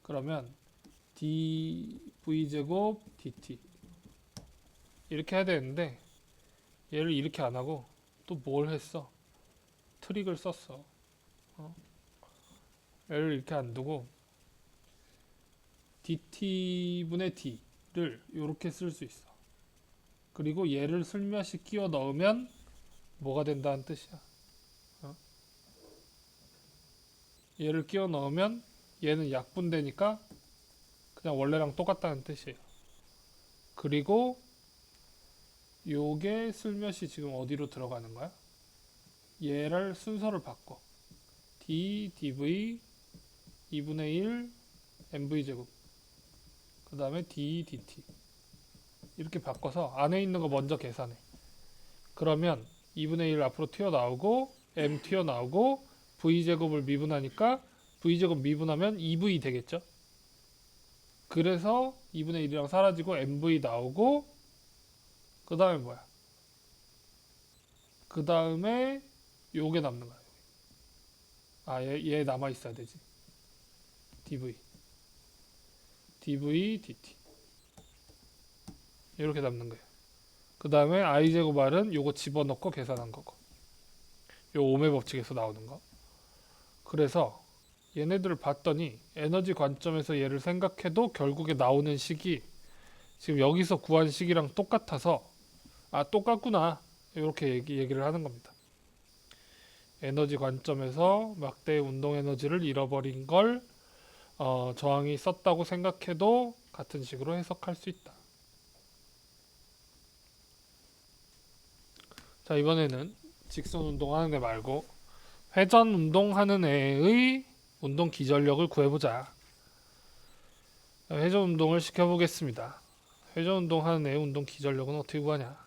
그러면 dv 제곱 dt 이렇게 해야 되는데 얘를 이렇게 안 하고 또 뭘 했어? 트릭을 썼어. 얘를 이렇게 안 두고 dt분의 d를 이렇게 쓸 수 있어. 그리고 얘를 슬며시 끼워 넣으면 뭐가 된다는 뜻이야. 얘를 끼워 넣으면 얘는 약분되니까 그냥 원래랑 똑같다는 뜻이에요. 그리고 요게 슬며시 지금 어디로 들어가는 거야? 얘를 순서를 바꿔. d, dv, 2분의 1, mv 제곱. 그 다음에 d, dt. 이렇게 바꿔서 안에 있는 거 먼저 계산해. 그러면 2분의 1 앞으로 튀어나오고 m 튀어나오고 v제곱을 미분하니까 v제곱 미분하면 2v 되겠죠? 그래서 2분의 1이랑 사라지고 mv 나오고 그 다음에 뭐야? 그 다음에 요게 남는 거야. 아, 얘 남아 있어야 되지. dv, dv, dt 이렇게 남는 거예요. 그 다음에 i제곱 r은 요거 집어넣고 계산한 거고 요 오음의 법칙에서 나오는 거. 그래서 얘네들을 봤더니 에너지 관점에서 얘를 생각해도 결국에 나오는 식이 지금 여기서 구한 식이랑 똑같아서 아 똑같구나 이렇게 얘기를 하는 겁니다. 에너지 관점에서 막대의 운동 에너지를 잃어버린 걸 저항이 썼다고 생각해도 같은 식으로 해석할 수 있다. 자, 이번에는 직선 운동하는 애 말고 회전 운동하는 애의 운동 기전력을 구해보자. 회전 운동을 시켜보겠습니다. 회전 운동하는 애의 운동 기전력은 어떻게 구하냐?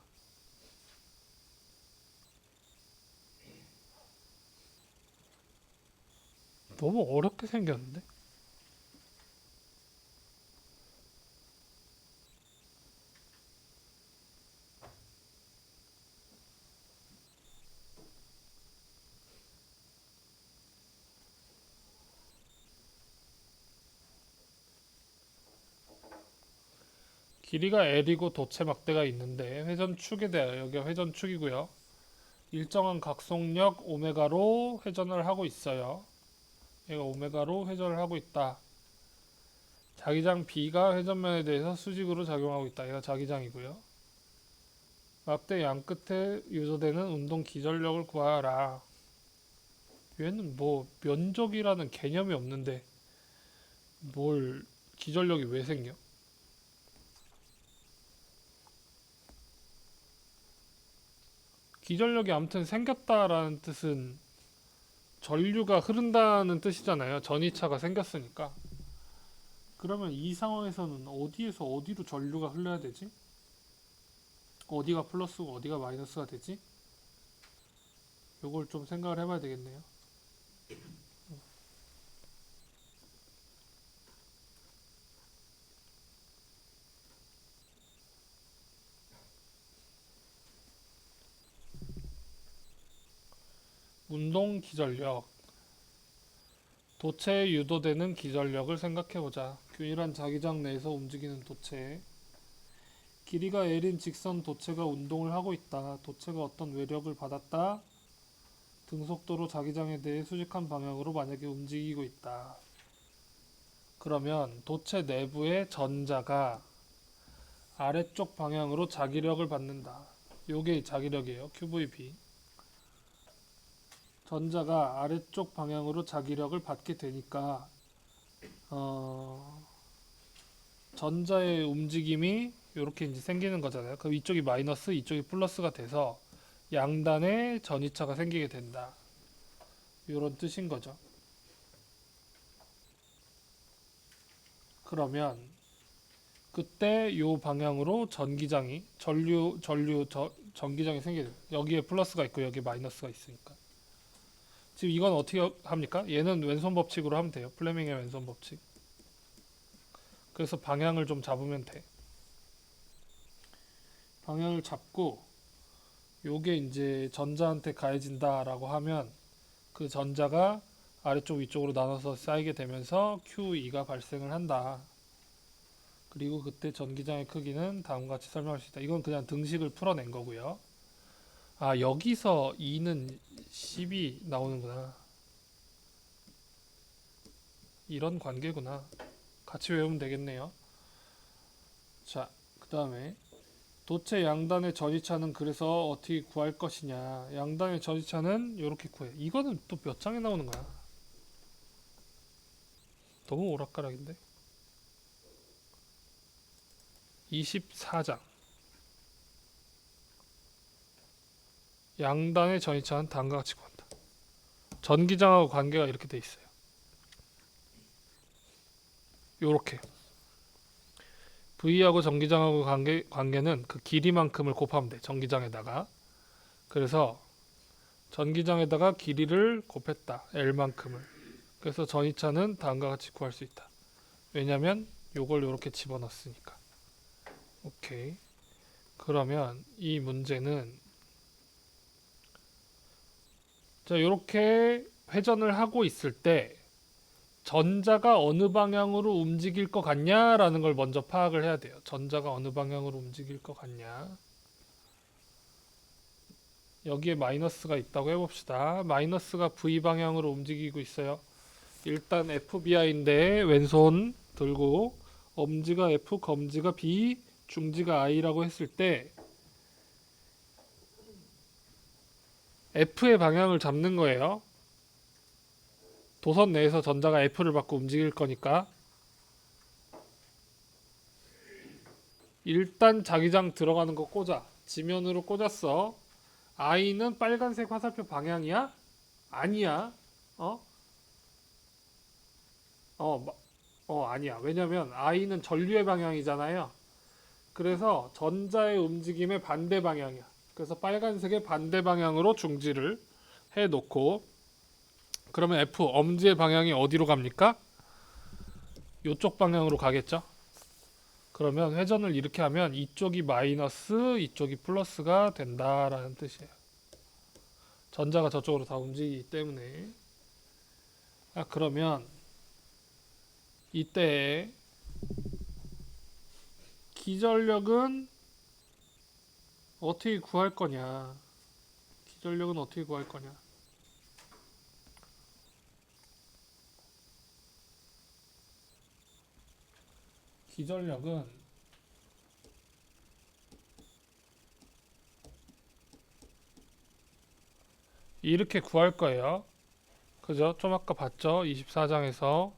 너무 어렵게 생겼는데? 길이가 L이고 도체 막대가 있는데 회전축에 대하여 여기가 회전축이고요. 일정한 각속력 오메가로 회전을 하고 있어요. 얘가 오메가로 회전을 하고 있다. 자기장 B가 회전면에 대해서 수직으로 작용하고 있다. 얘가 자기장이고요. 막대 양끝에 유도되는 운동 기전력을 구하라. 얘는 뭐 면적이라는 개념이 없는데 뭘 기전력이 왜 생겨? 기전력이 아무튼 생겼다라는 뜻은 전류가 흐른다는 뜻이잖아요. 전이차가 생겼으니까. 그러면 이 상황에서는 어디에서 어디로 전류가 흘러야 되지? 어디가 플러스고 어디가 마이너스가 되지? 요걸 좀 생각을 해봐야 되겠네요. 운동 기전력. 도체에 유도되는 기전력을 생각해보자. 균일한 자기장 내에서 움직이는 도체. 길이가 L인 직선 도체가 운동을 하고 있다. 도체가 어떤 외력을 받았다. 등속도로 자기장에 대해 수직한 방향으로 만약에 움직이고 있다. 그러면 도체 내부의 전자가 아래쪽 방향으로 자기력을 받는다. 요게 자기력이에요. QVB. 전자가 아래쪽 방향으로 자기력을 받게 되니까 전자의 움직임이 이렇게 이제 생기는 거잖아요. 그럼 이쪽이 마이너스, 이쪽이 플러스가 돼서 양단에 전이차가 생기게 된다. 이런 뜻인 거죠. 그러면 그때 이 방향으로 전기장이 전기장이 생기게 돼요. 여기에 플러스가 있고 여기에 마이너스가 있으니까. 지금 이건 어떻게 합니까? 얘는 왼손 법칙으로 하면 돼요. 플레밍의 왼손 법칙. 그래서 방향을 좀 잡으면 돼. 방향을 잡고 요게 이제 전자한테 가해진다라고 하면 그 전자가 아래쪽 위쪽으로 나눠서 쌓이게 되면서 QE가 발생을 한다. 그리고 그때 전기장의 크기는 다음과 같이 설명할 수 있다. 이건 그냥 등식을 풀어낸 거고요. 아, 여기서 E는 10이 나오는구나. 이런 관계구나. 같이 외우면 되겠네요. 자, 그 다음에 도체 양단의 전이차는 그래서 어떻게 구할 것이냐. 양단의 전이차는 이렇게 구해. 이거는 또 몇 장에 나오는 거야? 너무 오락가락인데? 24장. 양단의 전이차는 다음과 같이 구한다. 전기장하고 관계가 이렇게 돼 있어요. 요렇게. V하고 전기장하고 관계는 그 길이만큼을 곱하면 돼. 전기장에다가. 그래서 전기장에다가 길이를 곱했다. L만큼을. 그래서 전이차는 다음과 같이 구할 수 있다. 왜냐면 요걸 요렇게 집어넣었으니까. 오케이. 그러면 이 문제는 자, 요렇게 회전을 하고 있을 때 전자가 어느 방향으로 움직일 것 같냐라는 걸 먼저 파악을 해야 돼요. 전자가 어느 방향으로 움직일 것 같냐. 여기에 마이너스가 있다고 해봅시다. 마이너스가 V 방향으로 움직이고 있어요. 일단 FBI인데 왼손 들고 엄지가 F, 검지가 B, 중지가 I라고 했을 때 F의 방향을 잡는 거예요. 도선 내에서 전자가 F를 받고 움직일 거니까 일단 자기장 들어가는 거 꽂아. 지면으로 꽂았어. I는 빨간색 화살표 방향이야? 아니야. 어? 아니야. 왜냐면 I는 전류의 방향이잖아요. 그래서 전자의 움직임의 반대 방향이야. 그래서 빨간색의 반대 방향으로 중지를 해 놓고 그러면 F 엄지의 방향이 어디로 갑니까? 이쪽 방향으로 가겠죠? 그러면 회전을 이렇게 하면 이쪽이 마이너스, 이쪽이 플러스가 된다라는 뜻이에요. 전자가 저쪽으로 다 움직이기 때문에. 그러면 이때 기전력은 어떻게 구할 거냐? 기전력은 어떻게 구할 거냐? 기전력은 이렇게 구할 거예요. 그죠? 좀 아까 봤죠? 24장에서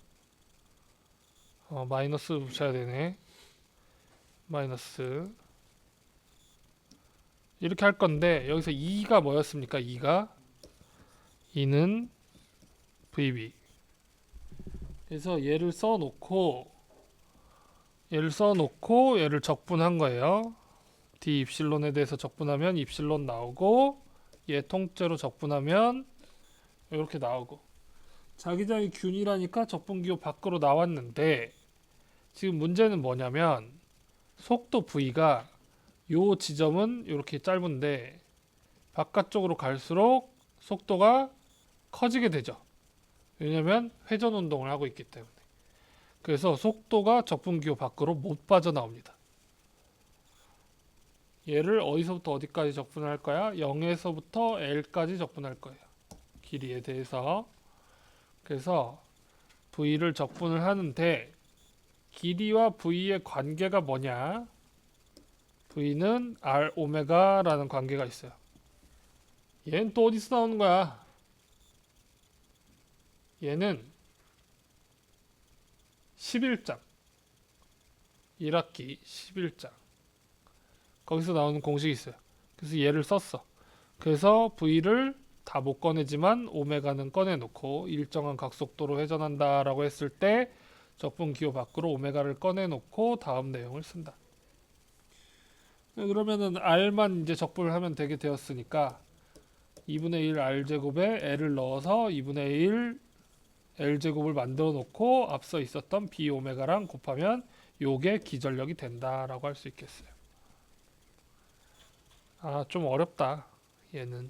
마이너스 붙여야 되네. 마이너스 이렇게 할 건데 여기서 2가 뭐였습니까? 2는 VB. 그래서 얘를 써놓고 얘를 적분한 거예요. D 입실론에 대해서 적분하면 입실론 나오고 얘 통째로 적분하면 이렇게 나오고 자기장이 균이라니까 적분기호 밖으로 나왔는데 지금 문제는 뭐냐면 속도 V가 요 지점은 이렇게 짧은데 바깥쪽으로 갈수록 속도가 커지게 되죠. 왜냐면 회전 운동을 하고 있기 때문에. 그래서 속도가 적분기호 밖으로 못 빠져나옵니다. 얘를 어디서부터 어디까지 적분할 거야? 0에서부터 L까지 적분할 거예요. 길이에 대해서. 그래서 V를 적분을 하는데 길이와 V의 관계가 뭐냐? V는 R 오메가라는 관계가 있어요. 얘는 또 어디서 나오는 거야? 얘는 11장 1학기 11장 거기서 나오는 공식이 있어요. 그래서 얘를 썼어. 그래서 V를 다 못 꺼내지만 오메가는 꺼내놓고 일정한 각속도로 회전한다라고 했을 때 적분 기호 밖으로 오메가를 꺼내놓고 다음 내용을 쓴다. 그러면은 R만 이제 적분을 하면 되게 되었으니까 2분의 1 R제곱에 L을 넣어서 2분의 1 L제곱을 만들어 놓고 앞서 있었던 B 오메가랑 곱하면 요게 기전력이 된다라고 할 수 있겠어요. 아, 좀 어렵다. 얘는.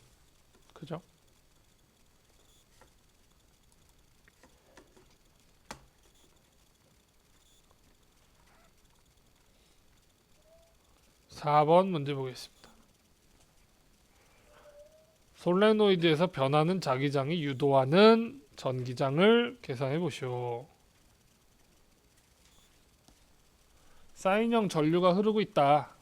그죠? (4번) 문제 보겠습니다. 솔레노이드에서 변하는 자기장이 유도하는 전기장을 계산해 보시오. 사인형 전류가 흐르고 있다.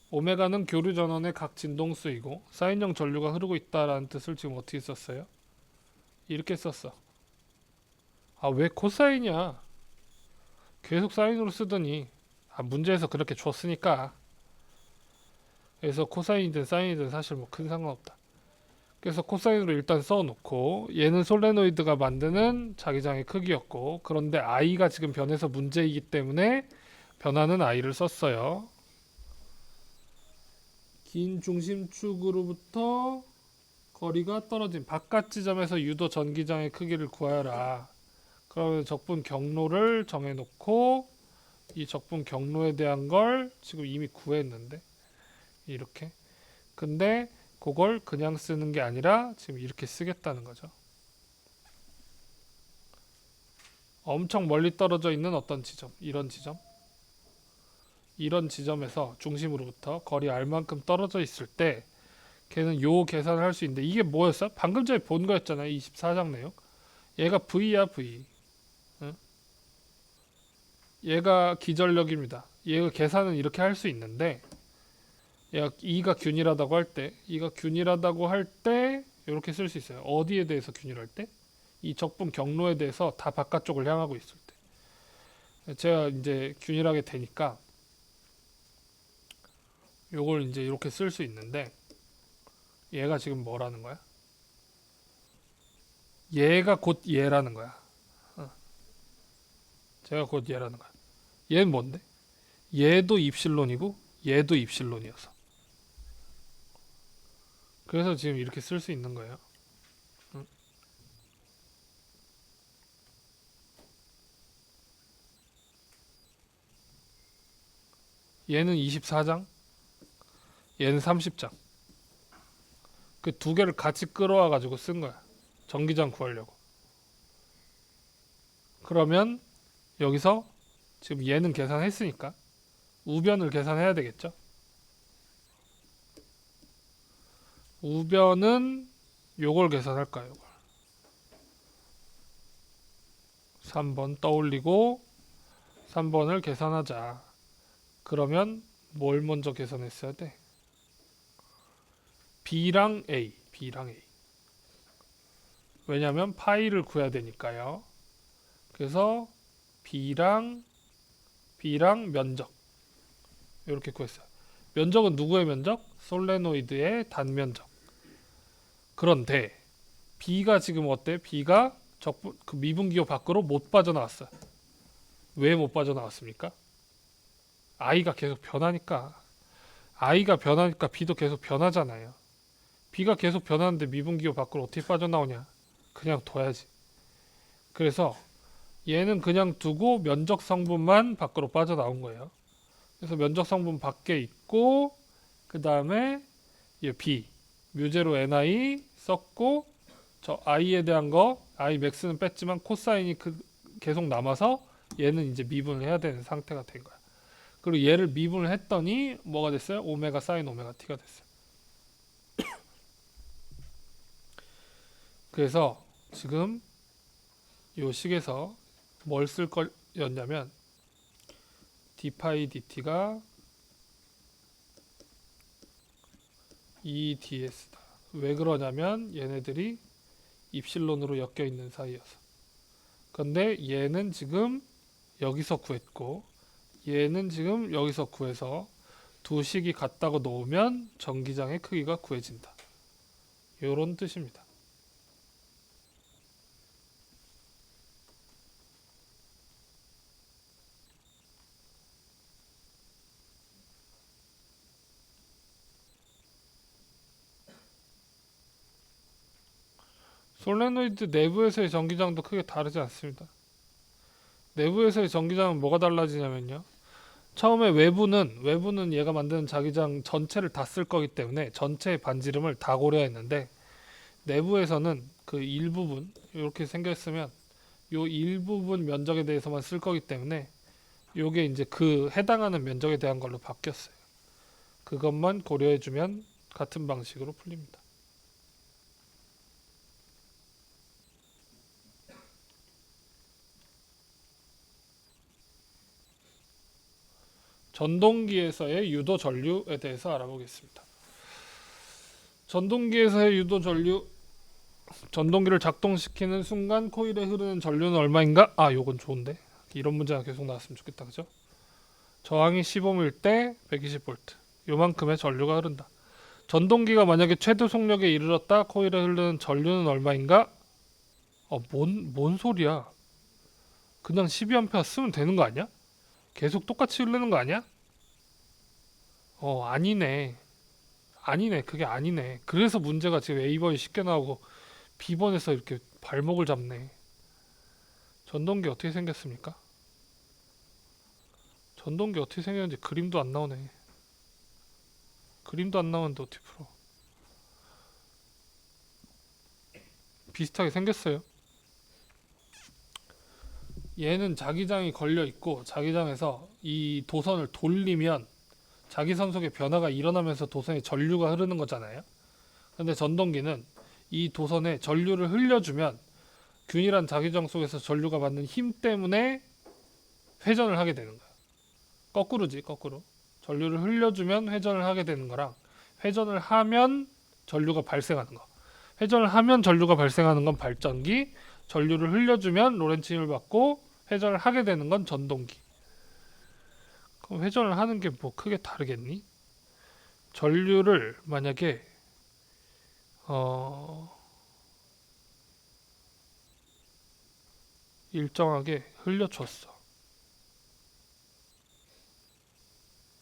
오메가는 교류 전원의 각 진동수이고 사인형 전류가 흐르고 있다라는 뜻을 지금 어떻게 썼어요? 이렇게 썼어. 아, 왜 코사인이야? 계속 사인으로 쓰더니 문제에서 그렇게 줬으니까. 그래서 코사인이든 사인이든 사실 뭐 큰 상관없다. 그래서 코사인으로 일단 써놓고 얘는 솔레노이드가 만드는 자기장의 크기였고 그런데 I가 지금 변해서 문제이기 때문에 변하는 I를 썼어요. 긴 중심축으로부터 거리가 떨어진 바깥 지점에서 유도 전기장의 크기를 구하여라. 그러면 적분 경로를 정해놓고 이 적분 경로에 대한 걸 지금 이미 구했는데 이렇게. 근데 그걸 그냥 쓰는 게 아니라 지금 이렇게 쓰겠다는 거죠. 엄청 멀리 떨어져 있는 어떤 지점, 이런 지점에서 중심으로부터 거리 R만큼 떨어져 있을 때 걔는 요 계산을 할 수 있는데 이게 뭐였어? 방금 전에 본 거였잖아요. 24장 내용. 얘가 V야, V. 응? 얘가 기전력입니다. 얘가 계산은 이렇게 할 수 있는데 얘가 E가 균일하다고 할 때, 이렇게 쓸 수 있어요. 어디에 대해서 균일할 때? 이 적분 경로에 대해서 다 바깥쪽을 향하고 있을 때. 제가 이제 균일하게 되니까 요걸 이제 이렇게 쓸 수 있는데 얘가 지금 뭐라는 거야? 얘가 곧 얘라는 거야. 제가 곧 얘라는 거야. 얘는 뭔데? 얘도 입실론이고 얘도 입실론이어서. 그래서 지금 이렇게 쓸 수 있는 거예요. 얘는 24장, 얘는 30장. 그 두 개를 같이 끌어와 가지고 쓴 거야. 전기장 구하려고. 그러면 여기서 지금 얘는 계산했으니까 우변을 계산해야 되겠죠. 우변은 요걸 계산할까요? 3번 떠올리고 3번을 계산하자. 그러면 뭘 먼저 계산했어야 돼? B랑 A. 왜냐면 파이를 구해야 되니까요. 그래서 B랑 면적 이렇게 구했어요. 면적은 누구의 면적? 솔레노이드의 단면적. 그런데 B가 지금 어때? B가 그 미분기호 밖으로 못 빠져나왔어요. 왜 못 빠져나왔습니까? I가 계속 변하니까. B도 계속 변하잖아요. B가 계속 변하는데 미분기호 밖으로 어떻게 빠져나오냐? 그냥 둬야지. 그래서 얘는 그냥 두고 면적 성분만 밖으로 빠져나온 거예요. 그래서 면적 성분 밖에 있고 그 다음에 B 뮤제로 ni 썼고 저 i에 대한 거 i max는 뺐지만 코사인이 계속 남아서 얘는 이제 미분을 해야 되는 상태가 된 거야. 그리고 얘를 미분을 했더니 뭐가 됐어요? 오메가 사인 오메가 t가 됐어요. 그래서 지금 요 식에서 뭘 쓸 거였냐면 d파이 dt가 EDS다. 왜 그러냐면 얘네들이 입실론으로 엮여 있는 사이여서. 근데 얘는 지금 여기서 구했고 얘는 지금 여기서 구해서 두 식이 같다고 놓으면 전기장의 크기가 구해진다. 요런 뜻입니다. 솔레노이드 내부에서의 전기장도 크게 다르지 않습니다. 내부에서의 전기장은 뭐가 달라지냐면요. 처음에 외부는 얘가 만드는 자기장 전체를 다 쓸 거기 때문에 전체의 반지름을 다 고려했는데 내부에서는 그 일부분 이렇게 생겼으면 요 일부분 면적에 대해서만 쓸 거기 때문에 요게 이제 그 해당하는 면적에 대한 걸로 바뀌었어요. 그것만 고려해주면 같은 방식으로 풀립니다. 전동기에서의 유도 전류에 대해서 알아보겠습니다. 전동기에서의 유도 전류, 전동기를 작동시키는 순간 코일에 흐르는 전류는 얼마인가? 아, 요건 좋은데. 이런 문제가 계속 나왔으면 좋겠다. 그죠? 저항이 15일 때 120V. 요만큼의 전류가 흐른다. 전동기가 만약에 최대 속력에 이르렀다. 코일에 흐르는 전류는 얼마인가? 뭔 소리야? 그냥 12A 쓰면 되는 거 아니야? 계속 똑같이 흐르는 거 아니야? 아니네. 아니네. 그게 아니네. 그래서 문제가 지금 A번이 쉽게 나오고 B번에서 이렇게 발목을 잡네. 전동기 어떻게 생겼습니까? 전동기 어떻게 생겼는지 그림도 안 나오네. 그림도 안 나오는데 어떻게 풀어? 비슷하게 생겼어요. 얘는 자기장이 걸려 있고 자기장에서 이 도선을 돌리면 자기선 속에 변화가 일어나면서 도선에 전류가 흐르는 거잖아요. 근데 전동기는 이 도선에 전류를 흘려주면 균일한 자기장 속에서 전류가 받는 힘 때문에 회전을 하게 되는 거야. 거꾸로지, 거꾸로. 전류를 흘려주면 회전을 하게 되는 거랑 회전을 하면 전류가 발생하는 거. 회전을 하면 전류가 발생하는 건 발전기, 전류를 흘려주면 로렌츠 힘을 받고 회전을 하게 되는 건 전동기. 그럼 회전을 하는 게 뭐 크게 다르겠니? 전류를 만약에 일정하게 흘려줬어.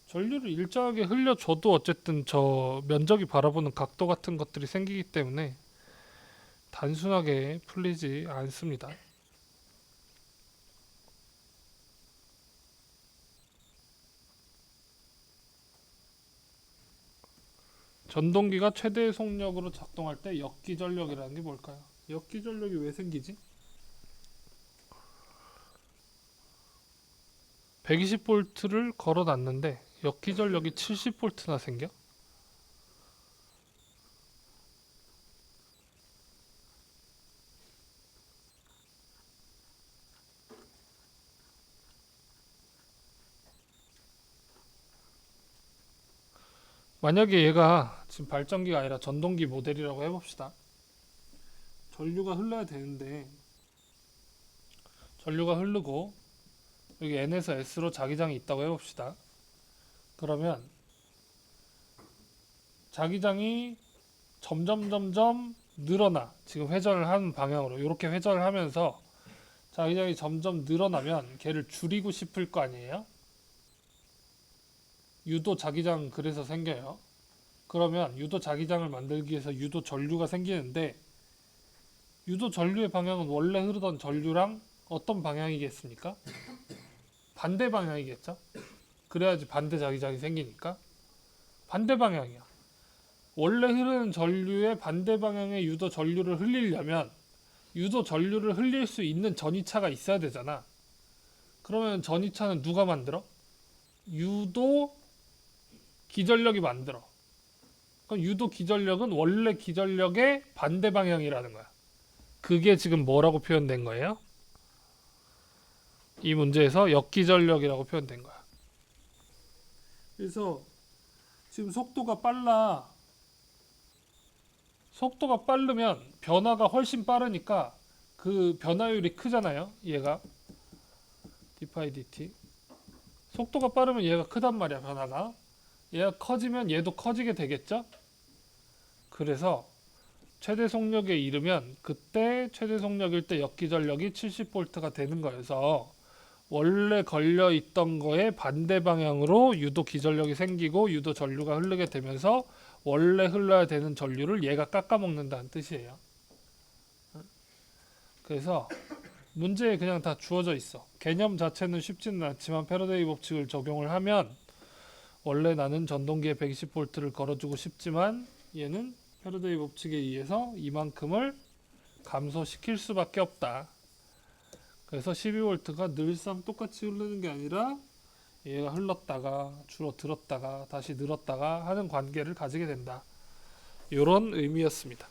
전류를 일정하게 흘려줘도 어쨌든 저 면적이 바라보는 각도 같은 것들이 생기기 때문에 단순하게 풀리지 않습니다. 전동기가 최대 속력으로 작동할 때 역기전력이라는 게 뭘까요? 역기전력이 왜 생기지? 120V를 걸어놨는데 역기전력이 70V나 생겨? 만약에 얘가 지금 발전기가 아니라 전동기 모델이라고 해봅시다. 전류가 흘러야 되는데 전류가 흐르고 여기 N에서 S로 자기장이 있다고 해봅시다. 그러면 자기장이 점점 늘어나. 지금 회전을 하는 방향으로 이렇게 회전을 하면서 자기장이 점점 늘어나면 걔를 줄이고 싶을 거 아니에요? 유도 자기장 그래서 생겨요. 그러면 유도 자기장을 만들기 위해서 유도 전류가 생기는데 유도 전류의 방향은 원래 흐르던 전류랑 어떤 방향이겠습니까? 반대 방향이겠죠? 그래야지 반대 자기장이 생기니까 반대 방향이야. 원래 흐르는 전류의 반대 방향의 유도 전류를 흘리려면 유도 전류를 흘릴 수 있는 전이차가 있어야 되잖아. 그러면 전이차는 누가 만들어? 유도 기전력이 만들어. 그럼 유도 기전력은 원래 기전력의 반대 방향이라는 거야. 그게 지금 뭐라고 표현된 거예요? 이 문제에서 역기전력이라고 표현된 거야. 그래서 지금 속도가 빨라. 속도가 빠르면 변화가 훨씬 빠르니까 그 변화율이 크잖아요. 얘가 d파이 dt. 속도가 빠르면 얘가 크단 말이야, 변화가. 얘가 커지면 얘도 커지게 되겠죠? 그래서 최대 속력에 이르면 그때 최대 속력일 때 역기전력이 70V가 되는 거여서 원래 걸려 있던 거에 반대 방향으로 유도 기전력이 생기고 유도 전류가 흐르게 되면서 원래 흘러야 되는 전류를 얘가 깎아먹는다는 뜻이에요. 그래서 문제에 그냥 다 주어져 있어. 개념 자체는 쉽지는 않지만 패러데이 법칙을 적용을 하면 원래 나는 전동기에 120V를 걸어주고 싶지만 얘는 패러데이 법칙에 의해서 이만큼을 감소시킬 수밖에 없다. 그래서 12V가 늘상 똑같이 흐르는 게 아니라 얘가 흘렀다가 줄어들었다가 다시 늘었다가 하는 관계를 가지게 된다. 이런 의미였습니다.